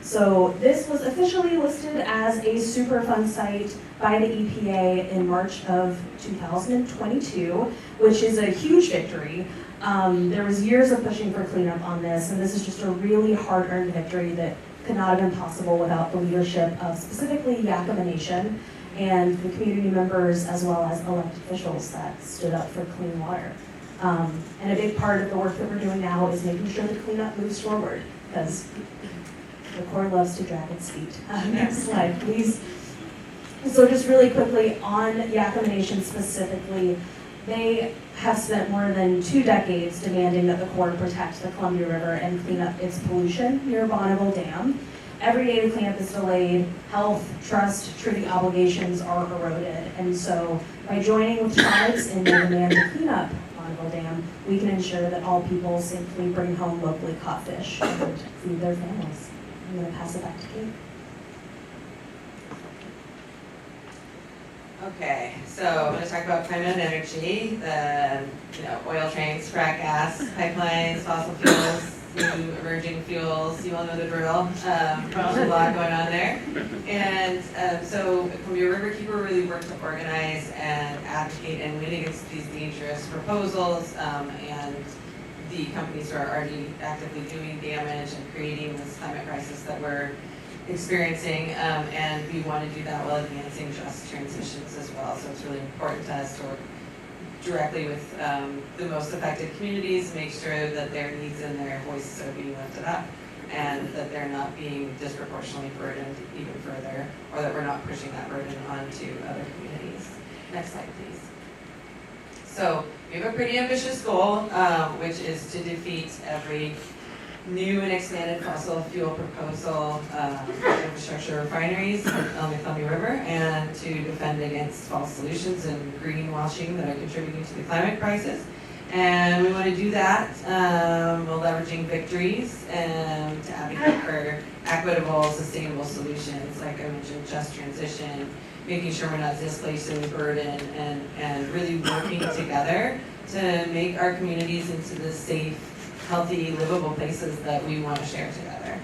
So this was officially listed as a Superfund site by the EPA in March of 2022, which is a huge victory. There was years of pushing for cleanup on this, and this is just a really hard-earned victory that could not have been possible without the leadership of specifically Yakama Nation and the community members as well as elected officials that stood up for clean water. And a big part of the work that we're doing now is making sure the cleanup moves forward, because the Corps loves to drag its feet. Next slide, please. So just really quickly on Yakama Nation specifically, they have spent more than 2 decades demanding that the Corps protect the Columbia River and clean up its pollution near Bonneville Dam. Every day the cleanup is delayed, health, trust, treaty obligations are eroded. And so by joining with tribes in their demand to clean up Bonneville Dam, we can ensure that all people safely bring home locally caught fish and feed their families. I'm going to pass it back to Kate. Okay, so I'm going to talk about climate and energy, the oil trains, frac gas, pipelines, fossil fuels, new emerging fuels. You all know the drill. There's a lot going on there. And so Columbia Riverkeeper really worked to organize and advocate and win against these dangerous proposals and the companies who are already actively doing damage and creating this climate crisis that we're experiencing, and we want to do that while advancing just transitions as well. So it's really important to us to work directly with the most affected communities, make sure that their needs and their voices are being lifted up, and that they're not being disproportionately burdened even further, or that we're not pushing that burden onto other communities. Next slide, please. So we have a pretty ambitious goal, which is to defeat every new and expanded fossil fuel proposal infrastructure refineries on the Columbia River, and to defend against false solutions and greenwashing that are contributing to the climate crisis. And we want to do that while leveraging victories and to advocate for equitable, sustainable solutions, like I mentioned, just transition, making sure we're not displacing the burden, and really working together to make our communities into the safe, healthy, livable places that we want to share together.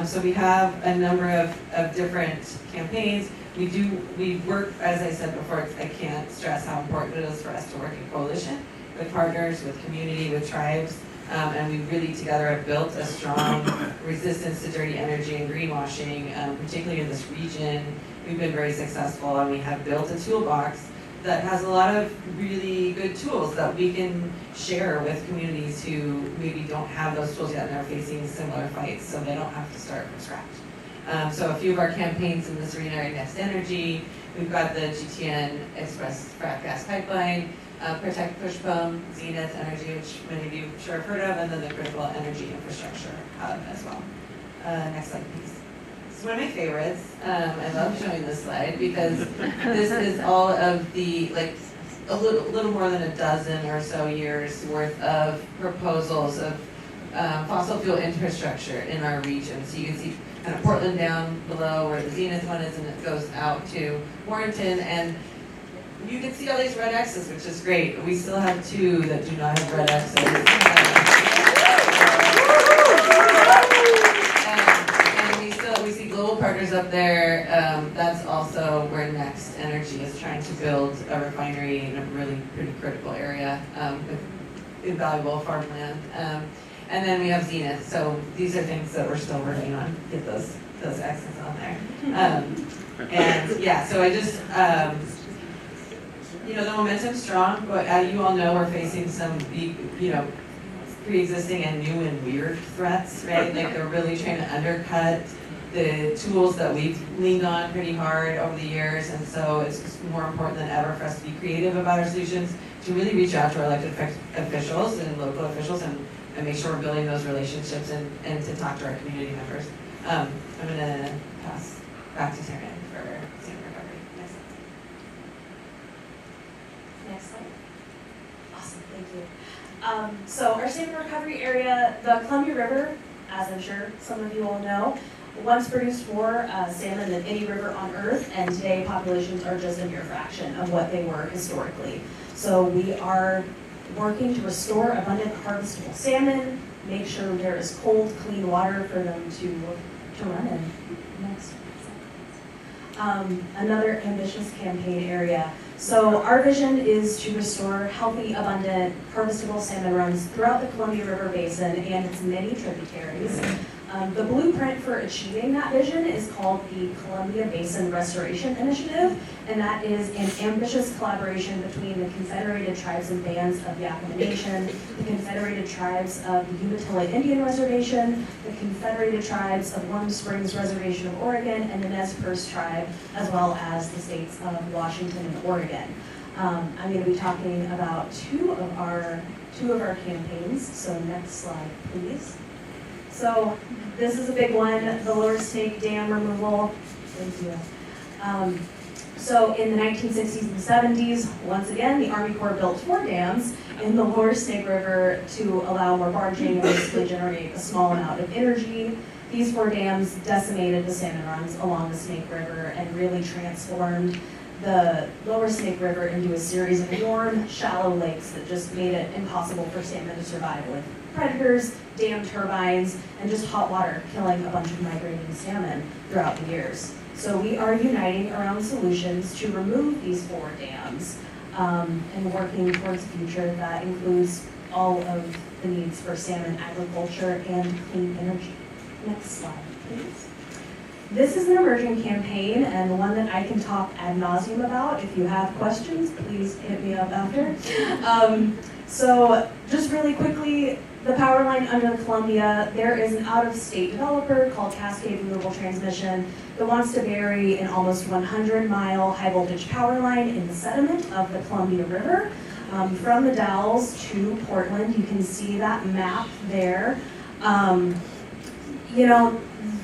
So we have a number of different campaigns. We work, as I said before, I can't stress how important it is for us to work in coalition with partners, with community, with tribes, and we really together have built a strong resistance to dirty energy and greenwashing, particularly in this region. We've been very successful, and we have built a toolbox that has a lot of really good tools that we can share with communities who maybe don't have those tools yet and are facing similar fights, so they don't have to start from scratch. So a few of our campaigns in this arena are Next Energy. We've got the GTN Express Frac Gas Pipeline, Protect Push Pump, Zenith Energy, which many of you I'm sure have heard of, and then the Critical Energy Infrastructure Hub as well. Next slide, please. This is one of my favorites. I love showing this slide because this is all of the, like, a little more than a dozen or so years worth of proposals of fossil fuel infrastructure in our region. So you can see kind of Portland down below where the Zenith one is, and it goes out to Warrenton, and you can see all these red X's, which is great. We still have 2 that do not have red X's. And we see global partners up there. That's also where Next Energy is trying to build a refinery in a really pretty critical area with invaluable farmland. And then we have Zenith. So these are things that we're still working on. Get those X's on there. And yeah, so I just, the momentum's strong, but you all know we're facing some, pre-existing and new and weird threats, right? Like they're really trying to undercut the tools that we've leaned on pretty hard over the years, and so it's more important than ever for us to be creative about our solutions, to really reach out to our elected officials and local officials and make sure we're building those relationships and to talk to our community members. I'm going to pass back to Teryn for salmon recovery. Next slide. Next slide. Awesome, thank you. So our salmon recovery area, the Columbia River, as I'm sure some of you all know, once produced more salmon than any river on Earth, and today populations are just a mere fraction of what they were historically. So we are working to restore abundant harvestable salmon, make sure there is cold, clean water for them to run in. Next. Another ambitious campaign area. So our vision is to restore healthy, abundant, harvestable salmon runs throughout the Columbia River Basin and its many tributaries. The blueprint for achieving that vision is called the Columbia Basin Restoration Initiative, and that is an ambitious collaboration between the Confederated Tribes and Bands of Yakama Nation, the Confederated Tribes of the Umatilla Indian Reservation, the Confederated Tribes of Warm Springs Reservation of Oregon, and the Nez Perce Tribe, as well as the states of Washington and Oregon. I'm going to be talking about two of our campaigns. So next slide, please. So this is a big one, the Lower Snake Dam removal. Thank you. So in the 1960s and 70s, once again, the Army Corps built 4 dams in the Lower Snake River to allow more barging and basically generate a small amount of energy. These 4 dams decimated the salmon runs along the Snake River and really transformed the Lower Snake River into a series of warm, shallow lakes that just made it impossible for salmon to survive, with predators, dam turbines, and just hot water killing a bunch of migrating salmon throughout the years. So we are uniting around solutions to remove these 4 dams and working towards a future that includes all of the needs for salmon agriculture and clean energy. Next slide, please. This is an emerging campaign and one that I can talk ad nauseum about. If you have questions, please hit me up after. So just really quickly, the power line under the Columbia, there is an out-of-state developer called Cascade Renewable Transmission that wants to bury an almost 100-mile high-voltage power line in the sediment of the Columbia River. From the Dalles to Portland, you can see that map there.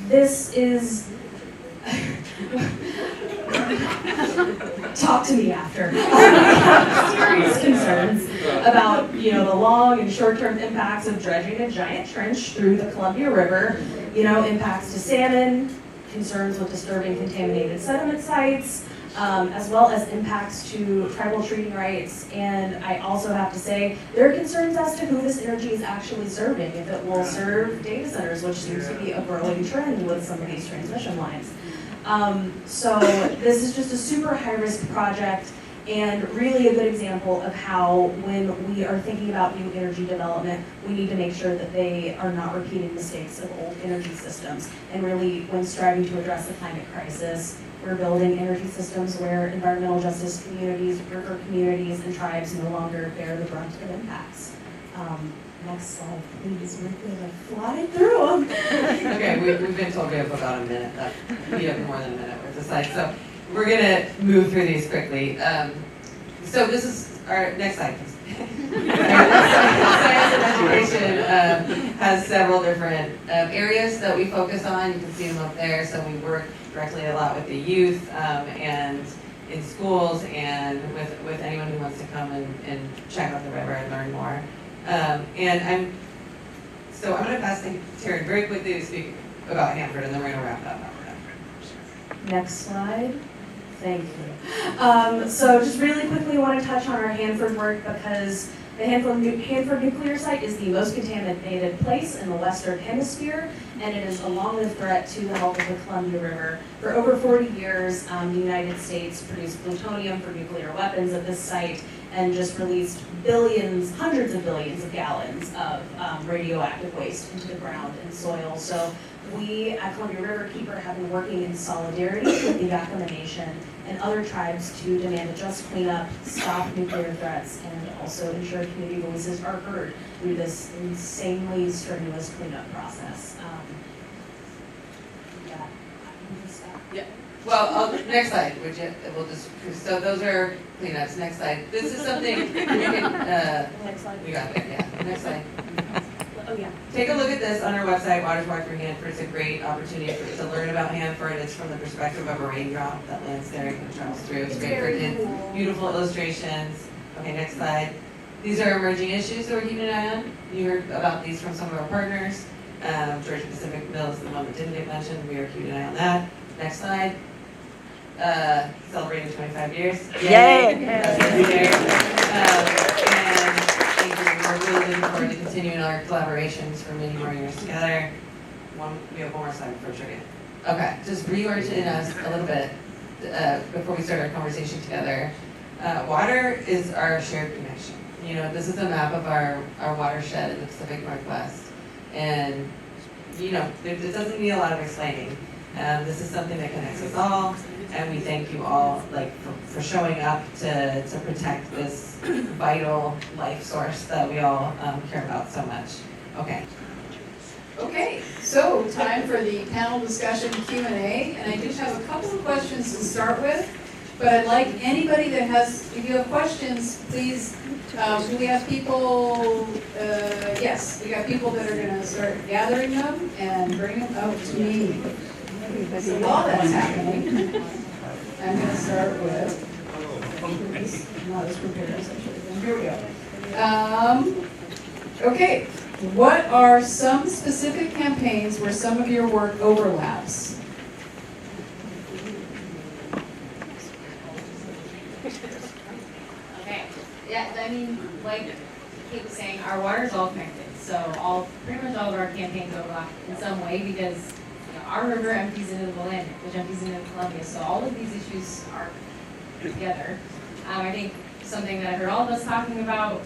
This is... Talk to me after. Serious concerns about the long and short-term impacts of dredging a giant trench through the Columbia River, impacts to salmon, concerns with disturbing contaminated sediment sites, as well as impacts to tribal treaty rights. And I also have to say, there are concerns as to who this energy is actually serving, if it will serve data centers, which seems to be a growing trend with some of these transmission lines. So this is just a super high-risk project and really a good example of how, when we are thinking about new energy development, we need to make sure that they are not repeating mistakes of old energy systems. And really, when striving to address the climate crisis, we're building energy systems where environmental justice communities, river communities, and tribes no longer bear the brunt of impacts. Next slide, please. We're gonna fly through them. Okay, we've been told we have about a minute left. We have more than a minute worth of slides, so we're gonna move through these quickly. So this is our next slide, please. Science and education has several different areas that we focus on. You can see them up there. So we work directly a lot with the youth and in schools and with anyone who wants to come and check out the river and learn more. And I'm going to pass to Teryn very quickly to speak about Hanford, and then we're going to wrap up. Next slide. Thank you. So just really quickly want to touch on our Hanford work because the Hanford nuclear site is the most contaminated place in the Western Hemisphere, and it is a long-lived threat to the health of the Columbia River. For over 40 years, the United States produced plutonium for nuclear weapons at this site and just released billions, hundreds of billions of gallons of radioactive waste into the ground and soil. So we at Columbia Riverkeeper have been working in solidarity with the Yakama Nation and other tribes to demand a just cleanup, stop nuclear threats, and also ensure community voices are heard through this insanely strenuous cleanup process. Yeah. Well, next slide, would you? We'll just, so those are cleanups. Next slide. This is something you can, next slide. we got it, yeah. Next slide. Oh, yeah. Take a look at this on our website, Waters Walk Through Hanford. It's a great opportunity to learn about Hanford. It's from the perspective of a raindrop that lands there and travels through. It's great for kids. Beautiful illustrations. Okay, next slide. These are emerging issues that we're keeping an eye on. You heard about these from some of our partners. Georgia Pacific Mill is the one that didn't get mentioned. We are keeping an eye on that. Next slide. Celebrating 25 years. Yay! And thank you. We're really looking forward to continuing our collaborations for many more years together. We have one more slide before trivia. Okay, just reorienting us a little bit before we start our conversation together. Water is our shared connection. You know, this is a map of our watershed in the Pacific Northwest. And, you know, it doesn't need a lot of explaining. This is something that connects us all, and we thank you all for showing up to protect this vital life source that we all care about so much. Okay. Okay, so time for the panel discussion Q&A, and I do have a couple of questions to start with, but I'd like anybody that has, if you have questions, please, do we have people, yes, we got people that are gonna start gathering them and bring them out to me. So while that's happening, I'm gonna start with, not as prepared as I should have been. Here we go. Okay. What are some specific campaigns where some of your work overlaps? Okay, yeah, I mean, like Kate was saying, our water is all connected. So pretty much all of our campaigns overlap in some way because our river empties into the Willamette, which empties into Columbia. So all of these issues are together. I think something that I heard all of us talking about,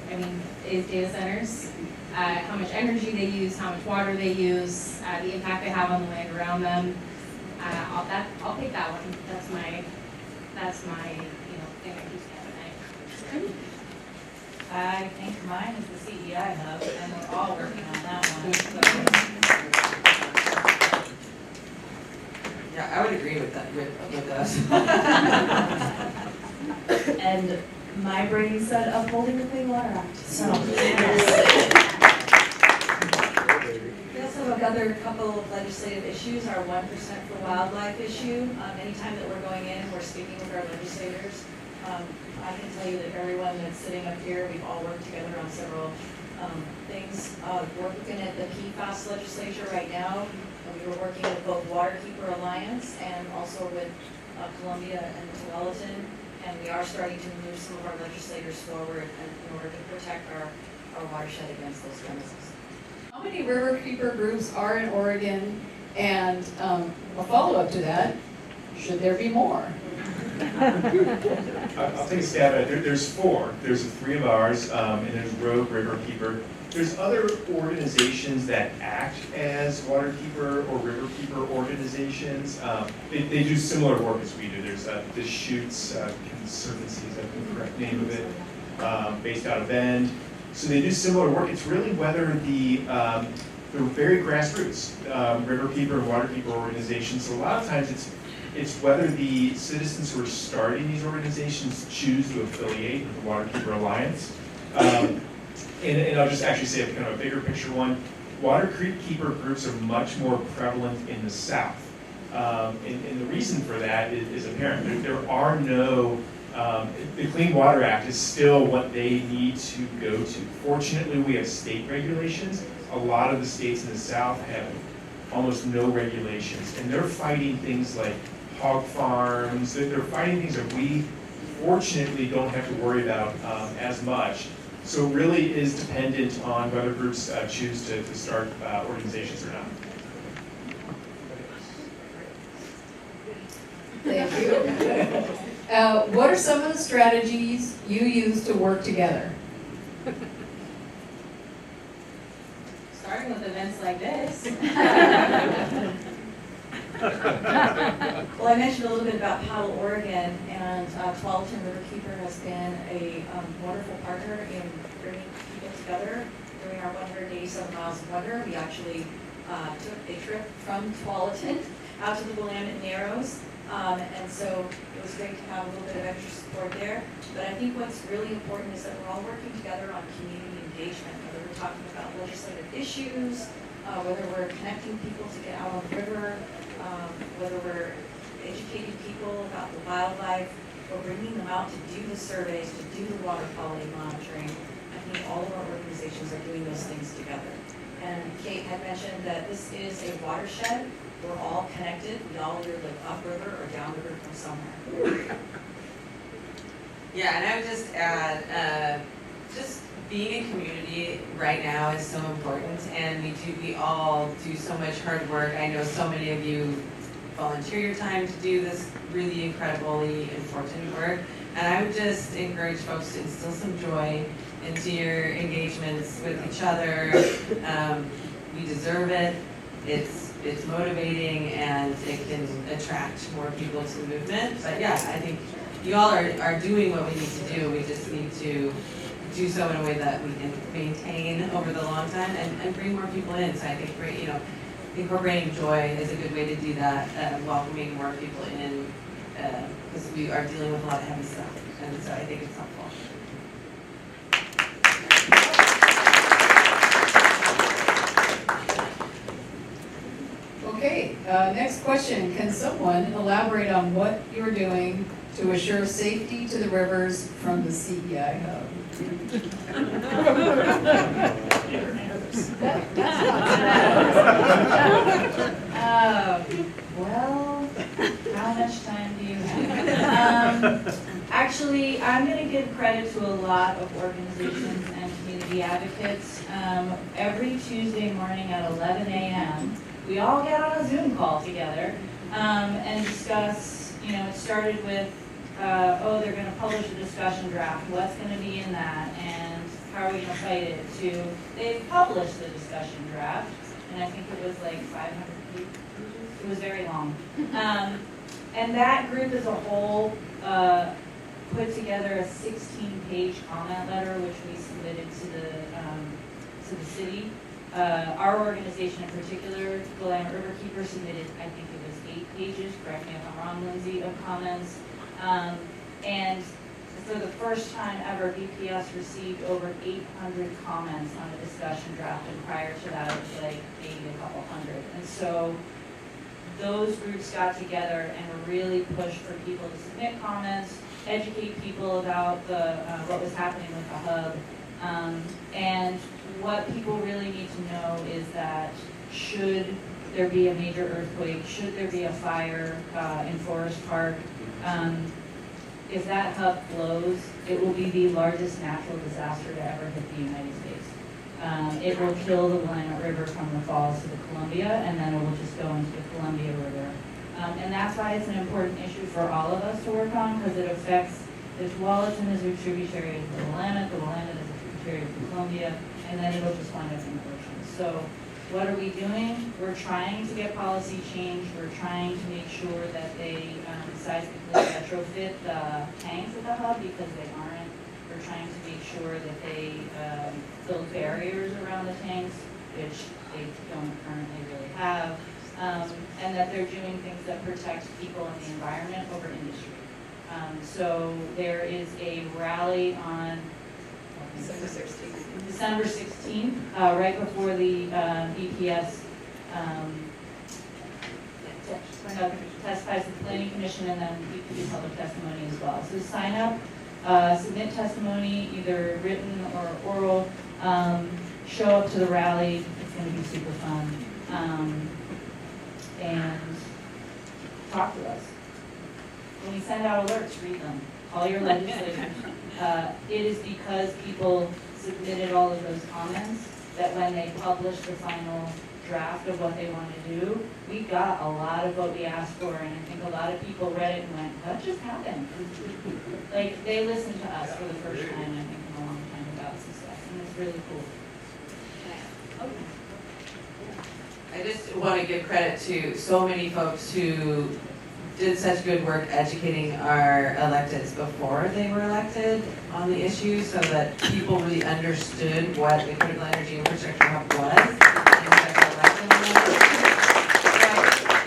is data centers. How much energy they use, how much water they use, the impact they have on the land around them. I'll take that one. That's my thing that keeps me up at night. I think mine is the CEI hub, and we're all working on that one. Yeah, I would agree with that, with us. And my brain said upholding the Clean Water Act. So. We also have another couple of legislative issues, our 1% for wildlife issue. Anytime that we're going in, we're speaking with our legislators. I can tell you that everyone that's sitting up here, we've all worked together on several things. We're looking at the PFAS legislature right now. We were working with both Waterkeeper Alliance and also with Columbia and Tualatin. And we are starting to move some of our legislators forward in order to protect our watershed against those chemicals. How many riverkeeper groups are in Oregon? And a follow-up to that, should there be more? I'll take a stab at it. There's 4. There's 3 of ours, and there's Rogue Riverkeeper. There's other organizations that act as waterkeeper or riverkeeper organizations. They do similar work as we do. There's the Shoots Conservancy, is that the correct name of it, based out of Bend. So they do similar work. It's really whether they're very grassroots, Riverkeeper and Waterkeeper organizations. So a lot of times it's whether the citizens who are starting these organizations choose to affiliate with the Waterkeeper Alliance. And I'll just actually say kind of a bigger picture one. Waterkeeper groups are much more prevalent in the South. And the reason for that is apparent. There are no, the Clean Water Act is still what they need to go to. Fortunately, we have state regulations. A lot of the states in the South have almost no regulations. And they're fighting things like hog farms. They're fighting things that we fortunately don't have to worry about as much. So it really is dependent on whether groups choose to start organizations or not. Thank you. What are some of the strategies you use to work together? Starting with events like this. Well, I mentioned a little bit about Powell, Oregon, and Tualatin Riverkeeper has been a wonderful partner in bringing people together. During our 187 Miles of Wonder, we actually took a trip from Tualatin out to the Willamette Narrows, and so it was great to have a little bit of extra support there. But I think what's really important is that we're all working together on community engagement, whether we're talking about legislative issues, whether we're connecting people to get out on the river, whether we're educating people about the wildlife, or bringing them out to do the surveys, to do the water quality monitoring. I think all of our organizations are doing those things together. And Kate had mentioned that this is a watershed. We're all connected. We all either live upriver or downriver from somewhere. Yeah, and I would just add, just being a community right now is so important, and we all do so much hard work. I know so many of you volunteer your time to do this really incredibly important work, and I would just encourage folks to instill some joy into your engagements with each other. We deserve it. It's motivating, and it can attract more people to the movement. But yeah, I think you all are doing what we need to do. We just need to do so in a way that we can maintain over the long time and bring more people in. So I think, incorporating joy is a good way to do that, welcoming more people in, because we are dealing with a lot of heavy stuff, and so I think it's helpful. Okay, next question. Can someone elaborate on what you're doing to assure safety to the rivers from the CEI hub? Well, how much time do you have? Actually, I'm going to give credit to a lot of organizations and community advocates. Every Tuesday morning at 11 a.m., we all get on a Zoom call together and discuss, it started with, they're going to publish a discussion draft. What's going to be in that? And how are we going to fight it? To, they've published the discussion draft, and I think it was like 500 pages. It was very long. And that group as a whole put together a 16-page comment letter, which we submitted to the city. Our organization in particular, Willamette Riverkeeper, submitted, I think it was 8 pages, correct me if I'm wrong, Lindsay, of comments. And for the first time ever, BPS received over 800 comments on a discussion draft, and prior to that it was like maybe a couple hundred. And so those groups got together and really pushed for people to submit comments, educate people about what was happening with the hub. And what people really need to know is that should there be a major earthquake, should there be a fire in Forest Park, if that hub blows, it will be the largest natural disaster to ever hit the United States. It will kill the Willamette River from the falls to the Columbia, and then it will just go into the Columbia River. And that's why it's an important issue for all of us to work on, because it affects the Tualatin as a tributary of the Willamette is a tributary of the Columbia, and then it'll just wind up in the ocean. So what are we doing? We're trying to get policy change. We're trying to make sure that they seismically retrofit the tanks at the hub, because they aren't We're trying to make sure that they build barriers around the tanks, which they don't currently really have, and that they're doing things that protect people and the environment over industry. So there is a rally on December 16th, right before the EPS testifies to the Planning Commission, and then you can do public testimony as well. So sign up, submit testimony, either written or oral, show up to the rally. It's going to be super fun. And talk to us. When we send out alerts, read them. Call your legislators. It is because people submitted all of those comments that when they published the final draft of what they want to do, we got a lot of what we asked for, and I think a lot of people read it and went, what just happened? Like, they listened to us for the first time, I think, in a long time about some stuff, and it's really cool. I just want to give credit to so many folks who did such good work educating our electeds before they were elected on the issue, so that people really understood what the critical energy infrastructure hub was and what elected was.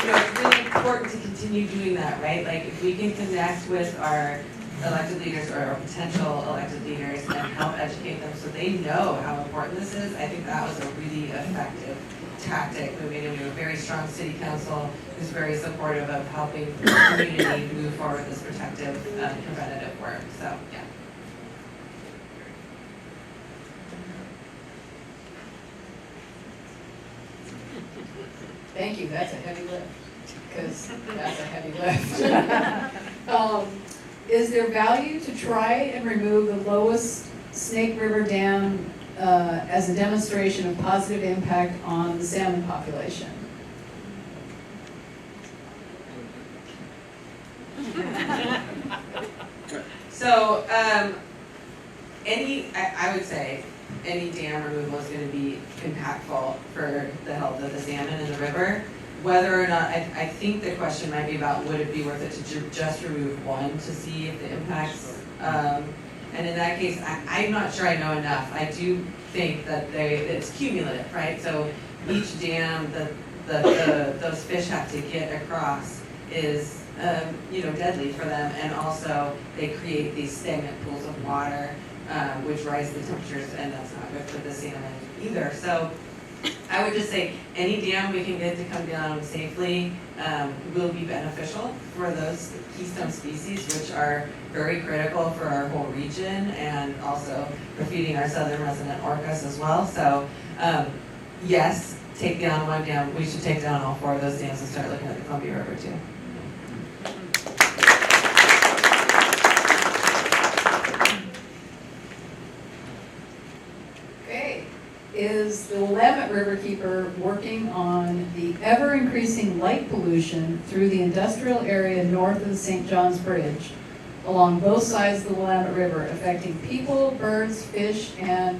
But, it's really important to continue doing that, right? Like, if we can connect with our elected leaders or our potential elected leaders and help educate them so they know how important this is, I think that was a really effective tactic. We made a very strong city council who's very supportive of helping the community move forward this protective, preventative work. So, yeah. Thank you, that's a heavy lift, because that's a heavy lift. Is there value to try and remove the lowest Snake River Dam as a demonstration of positive impact on the salmon population? So, I would say any dam removal is going to be impactful for the health of the salmon in the river. Whether or not, I think the question might be about would it be worth it to just remove one to see if the impacts, and in that case, I'm not sure I know enough. I do think that it's cumulative, right? So each dam that those fish have to get across is deadly for them, and also they create these stagnant pools of water, which rise the temperatures, and that's not good for the salmon either. So I would just say any dam we can get to come down safely will be beneficial for those keystone species, which are very critical for our whole region, and also for feeding our southern resident orcas as well. So yes, take down one dam. We should take down all 4 of those dams and start looking at the Columbia River too. Is the Willamette Riverkeeper working on the ever-increasing light pollution through the industrial area north of the St. John's Bridge along both sides of the Willamette River, affecting people, birds, fish, and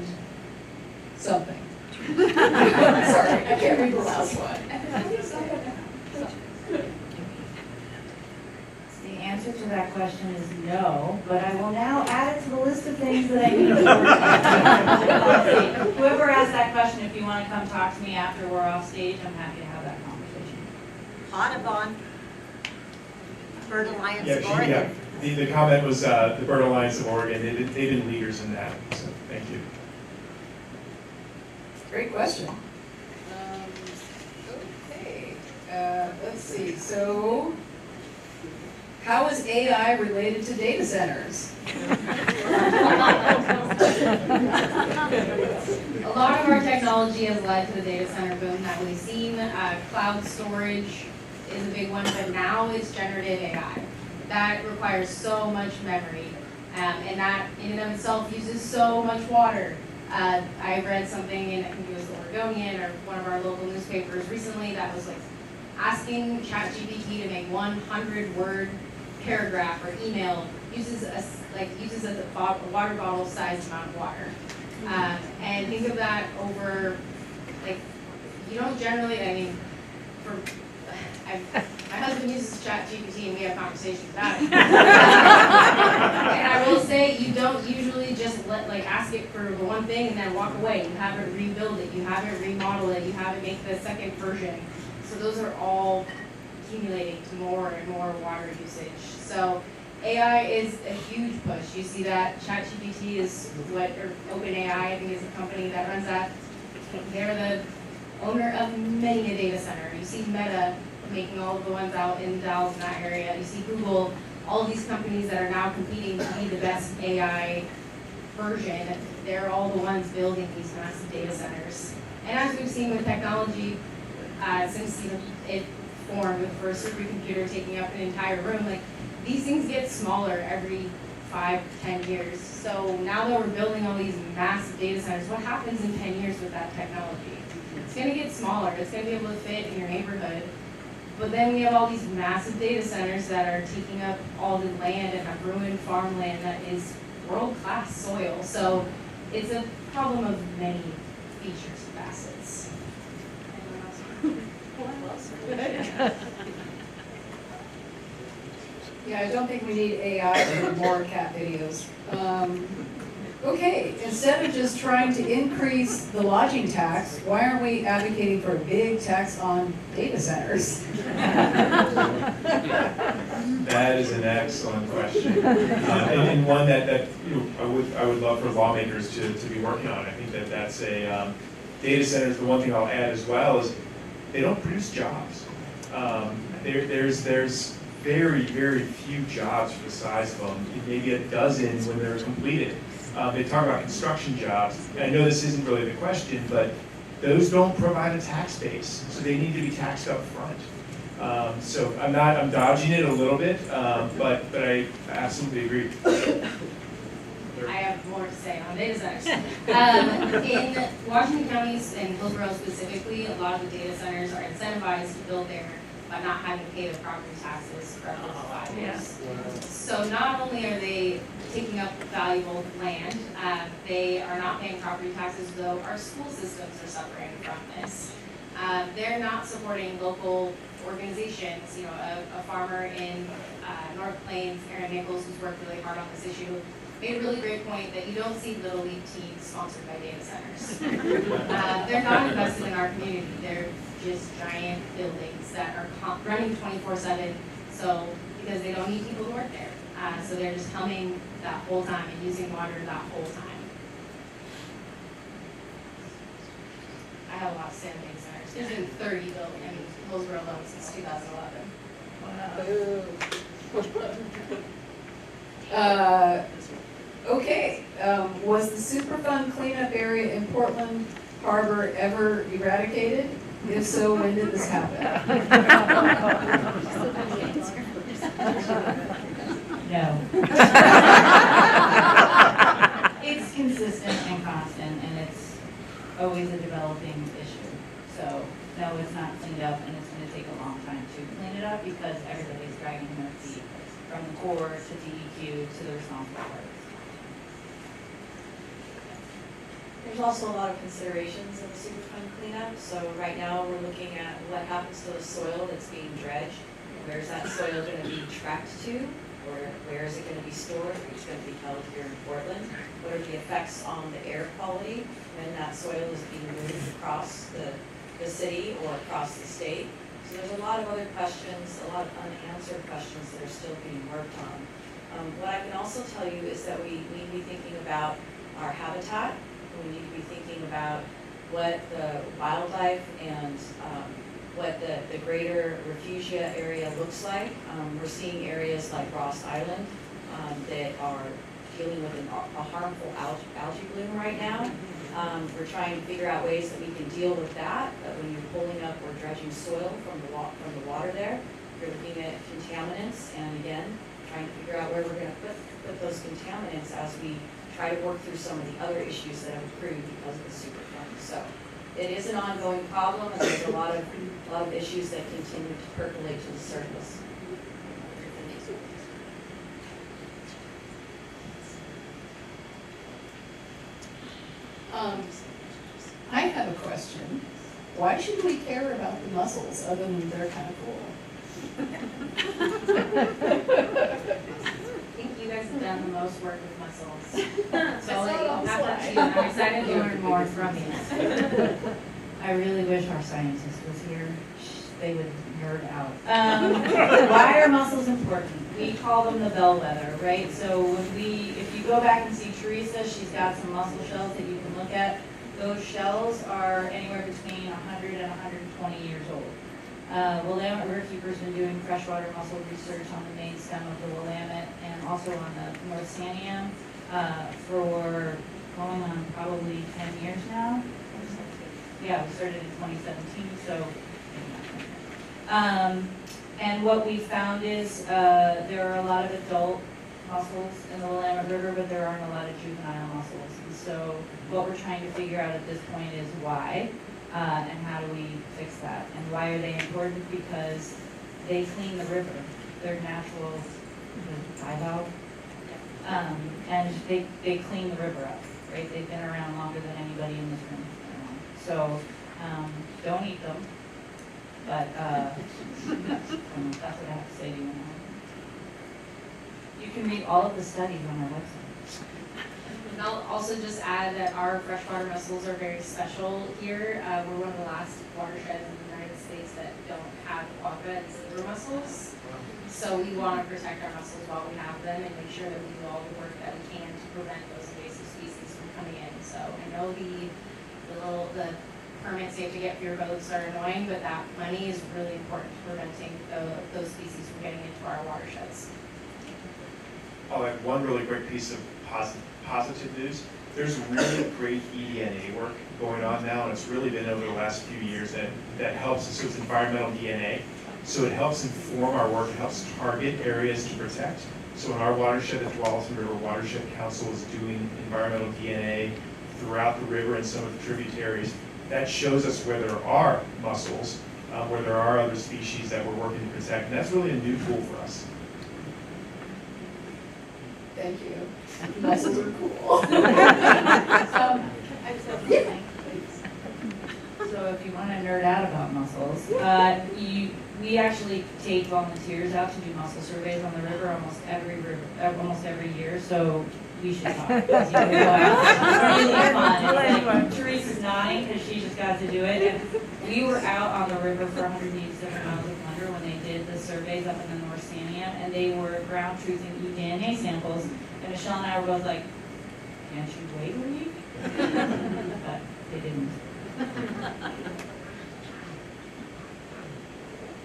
something? Sorry, I can't read the last one. The answer to that question is no, but I will now add it to the list of things that I need to work on. Whoever asked that question, if you want to come talk to me after we're off stage, I'm happy to have that conversation. Audubon, Bird Alliance of Oregon. Yeah. The comment was the Bird Alliance of Oregon. They've been leaders in that, so thank you. Great question. Okay, let's see, so how is AI related to data centers? A lot of our technology has led to the data center boom that we've seen. Cloud storage is a big one, but now it's generative AI. That requires so much memory, and that in and of itself uses so much water. I read something in, I think it was the Oregonian or one of our local newspapers recently that was like asking ChatGPT to make 100-word paragraph or email uses a water bottle sized amount of water. And think of that over, like, you don't generally, I mean, my husband uses ChatGPT and we have conversations about it. And I will say, you don't usually ask it for the one thing and then walk away. You haven't rebuild it, you haven't remodel it, you haven't make the second version. So those are all accumulating to more and more water usage. So AI is a huge push. You see that ChatGPT is or OpenAI, I think is a company that runs that. They're the owner of many a data center. You see Meta making all of the ones out in Dallas in that area. You see Google, all of these companies that are now competing to be the best AI version. They're all the ones building these massive data centers. And as we've seen with technology, since it formed with the first supercomputer taking up an entire room, like these things get smaller every 5 to 10 years. So now that we're building all these massive data centers, what happens in 10 years with that technology? It's going to get smaller. It's going to be able to fit in your neighborhood. But then we have all these massive data centers that are taking up all the land and have ruined farmland that is world-class soil. So it's a problem of many features and facets. Yeah, I don't think we need AI for more cat videos. Okay, instead of just trying to increase the lodging tax, why aren't we advocating for a big tax on data centers? That is an excellent question, and one that I would love for lawmakers to be working on. I think that's a data centers. The one thing I'll add as well is they don't produce jobs. There's very, very few jobs for the size of them, maybe a dozen when they're completed. They talk about construction jobs. And I know this isn't really the question, but those don't provide a tax base, so they need to be taxed up front. So I'm dodging it a little bit, but I absolutely agree. I have more to say on data centers. In Washington counties and Hillsborough specifically, a lot of the data centers are incentivized to build there by not having to pay their property taxes for up to 5 years. So not only are they taking up valuable land, they are not paying property taxes, though our school systems are suffering from this. They're not supporting local organizations. You know, a farmer in North Plains, Aaron Nichols, who's worked really hard on this issue, made a really great point that you don't see Little League teams sponsored by data centers. They're not invested in our community. They're just giant buildings that are running 24/7, so because they don't need people to work there. So they're just humming that whole time and using water that whole time. I have a lot to say on data centers. There's been 30 built in Hillsborough alone since 2011. Okay, was the Superfund cleanup area in Portland Harbor ever eradicated? If so, when did this happen? No. It's consistent and constant, and it's always a developing issue. So, no, it's not cleaned up, and it's going to take a long time to clean it up because everybody's dragging their feet from the Corps to DEQ to the responsible parties. There's also a lot of considerations in the Superfund cleanup. So right now we're looking at what happens to the soil that's being dredged. Where's that soil going to be tracked to? Or where is it going to be stored? It's going to be held here in Portland. What are the effects on the air quality when that soil is being moved across the city or across the state? So there's a lot of other questions, a lot of unanswered questions that are still being worked on. What I can also tell you is that we need to be thinking about our habitat. We need to be thinking about what the wildlife and what the greater refugia area looks like. We're seeing areas like Ross Island that are dealing with a harmful algae bloom right now. We're trying to figure out ways that we can deal with that. But when you're pulling up or dredging soil from the water there, you're looking at contaminants, and again, trying to figure out where we're going to put those contaminants as we try to work through some of the other issues that have accrued because of the Superfund. So it is an ongoing problem, and there's a lot of issues that continue to percolate to the surface. I have a question. Why should we care about the mussels other than they're kind of cool? I think you guys have done the most work with mussels mussels. So I'll let you pass that to you. I'm excited to learn more from you. I really wish our scientist was here. They would nerd out. Why are mussels important? We call them the bellwether, right? So if you go back and see Teresa, she's got some mussel shells that you can look at. Those shells are anywhere between 100 and 120 years old. Willamette Riverkeeper's been doing freshwater mussel research on the main stem of the Willamette and also on the North Saniam for going on probably 10 years now. Yeah, we started in 2017, so. And what we found is there are a lot of adult mussels in the Willamette River, but there aren't a lot of juvenile mussels. And so what we're trying to figure out at this point is why, and how do we fix that? And why are they important? Because they clean the river. They're natural bivalve. And they clean the river up, right? They've been around longer than anybody in this room. So don't eat them. But that's what I have to say to you now. You can read all of the studies on our website. And I'll also just add that our freshwater mussels are very special here. We're one of the last watersheds in the United States that don't have quagga and silver mussels. So we want to protect our mussels while we have them and make sure that we do all the work that we can to prevent those invasive species from coming in. So I know the permits you have to get for your boats are annoying, but that money is really important to preventing those species from getting into our watersheds. I'll add one really great piece of positive news. There's really great eDNA work going on now, and it's really been over the last few years that helps us. So it's environmental DNA. So it helps inform our work. It helps target areas to protect. So in our watershed, the Tualatin River Watershed Council is doing environmental DNA throughout the river and some of the tributaries. That shows us where there are mussels, where there are other species that we're working to protect, and that's really a new tool for us. Thank you. Mussels are cool. I just have something, please. So if you want to nerd out about mussels, we actually take volunteers out to do mussel surveys on the river almost every year. So we should talk. It's really fun. Like, Teresa's nodding because she just got to do it. And we were out on the river for 187 miles of wonder when they did the surveys up in the North Saniam, and they were ground truthing eDNA samples. And Michelle and I were both like, "Can't you wait a week?" But they didn't.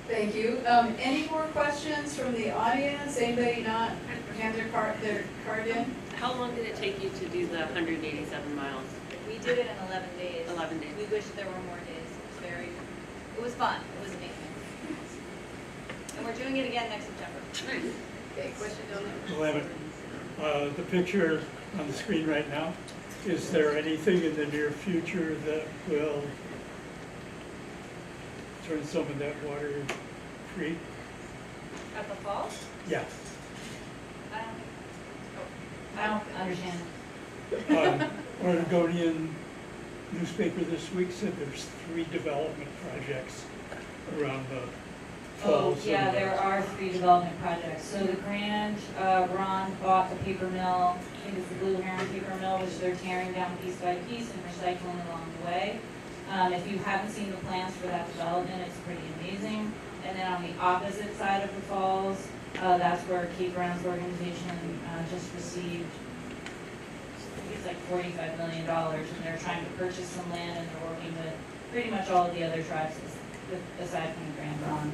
Thank you. Any more questions from the audience? Anybody not have their card in? How long did it take you to do the 187 miles? We did it in 11 days. 11 days. We wish there were more days. It was fun. It was amazing. And we're doing it again next September. Nice. Okay, question down there. Willamette, the picture on the screen right now, is there anything in the near future that will turn some of that water free? At the falls? Yeah. I don't understand. Oregonian newspaper this week said there's 3 development projects around the falls. Oh, yeah, there are 3 development projects. So the Grand, Ron bought the paper mill, I think it's the Blue Heron paper mill, which they're tearing down piece by piece and recycling along the way. If you haven't seen the plans for that development, it's pretty amazing. And then on the opposite side of the falls, that's where Kate Brown's organization just received, I think it's like $45 million, and they're trying to purchase some land, and they're working with pretty much all of the other tribes, aside from the Grand Ron,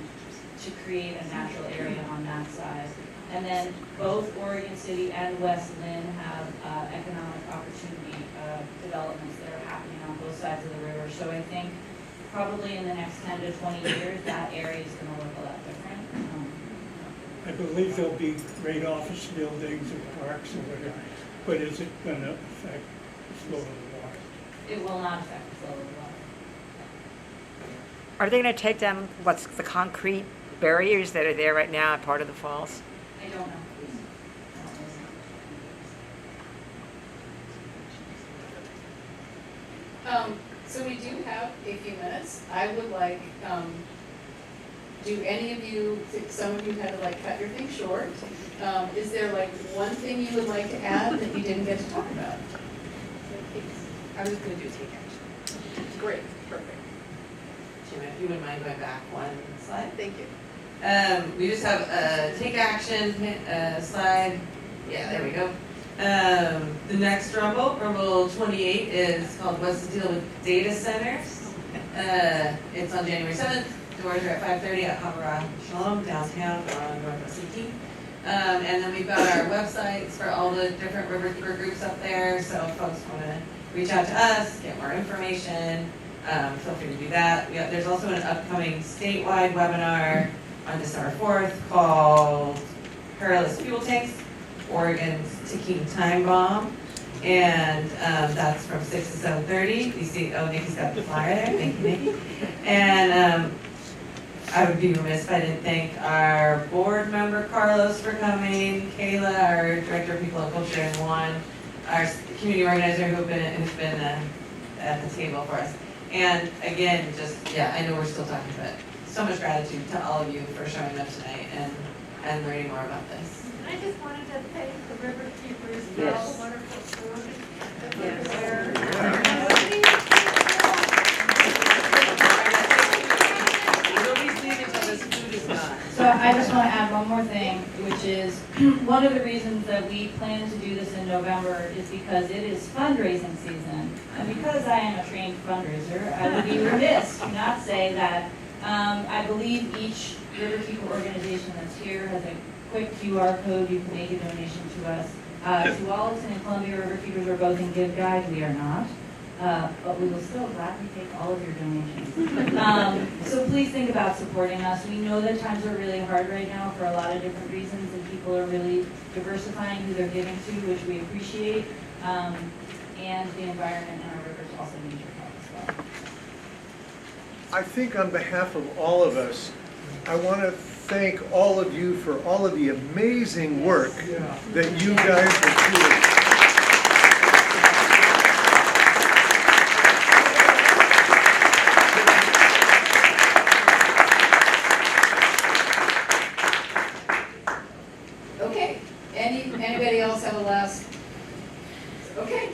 to create a natural area on that side. And then both Oregon City and West Lynn have economic opportunity developments that are happening on both sides of the river. So I think probably in the next 10 to 20 years, that area is going to look a lot different. I believe there'll be great office buildings and parks and whatever, but is it going to affect the flow of the water? It will not affect the flow of the water. Are they going to take down what's the concrete barriers that are there right now at part of the falls? I don't know. So we do have a few minutes. I would like do any of you, some of you had to like cut your thing short. Is there like one thing you would like to add that you didn't get to talk about? I was gonna do take action. Great, perfect. Jim, if you wouldn't mind going back one slide. Thank you. We just have a take action slide. Yeah, there we go. The next Rumble 28, is called What's the Deal with Data Centers? It's on January 7th. Doors are at 5:30 at Havara Shalom, downtown on Northwest 18. And then we've got our websites for all the different Riverkeeper groups up there. So if folks want to reach out to us, get more information, feel free to do that. There's also an upcoming statewide webinar on December 4th called Perilous Fuel Tanks, Oregon's Ticking Time Bomb. And that's from 6 to 7:30. You see, oh, Nikki's got the flyer there. Thank you, Nikki. And I would be remiss if I didn't thank our board member, Carlos, for coming, Kayla, our Director of People and Culture, and Juan, our community organizer who's been at the table for us. And again, I know we're still talking, but so much gratitude to all of you for showing up tonight and learning more about this. I just wanted to thank the Riverkeepers for Yes. all the wonderful food that we Yes. prepare. Nobody's leaving until this food is gone. So I just want to add one more thing, which is one of the reasons that we plan to do this in November is because it is fundraising season. And because I am a trained fundraiser, I would be remiss to not say that I believe each Riverkeeper organization that's here has a quick QR code. You can make a donation to us. Tualatin and Columbia Riverkeepers are both in Give Guide. We are not. But we will still gladly take all of your donations. So please think about supporting us. We know that times are really hard right now for a lot of different reasons, and people are really diversifying who they're giving to, which we appreciate. And the environment and our rivers also need your help as well. I think on behalf of all of us, I want to thank all of you for all of the amazing work that you guys are doing. Okay, anybody else have a last? Okay,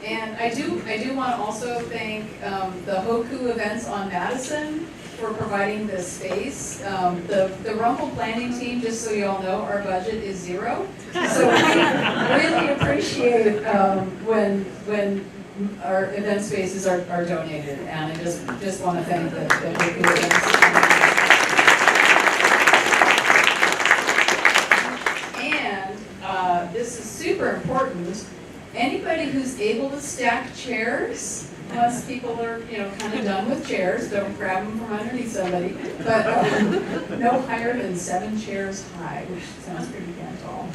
and I do want to also thank the Hoku events on Madison for providing this space. The Rumble planning team, just so you all know, our budget is zero. So we really appreciate when our event spaces are donated, and I just want to thank the Hoku events. This is super important. Anybody who's able to stack chairs, once people are, kind of done with chairs, don't grab them from underneath somebody, but no higher than 7 chairs high, which sounds pretty damn tall.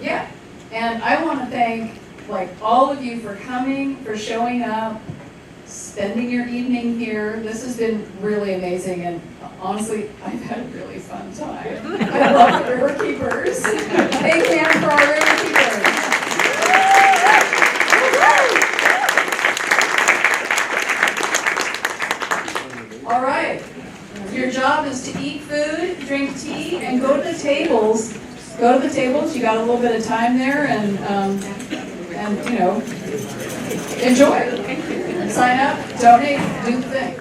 Yeah, and I want to thank all of you for coming, for showing up, spending your evening here. This has been really amazing, and honestly, I've had a really fun time. I love the Riverkeepers. Big hand for our Riverkeepers. All right. Your job is to eat food, drink tea, and go to the tables. Go to the tables. You got a little bit of time there, and enjoy. Sign up, donate, do the thing.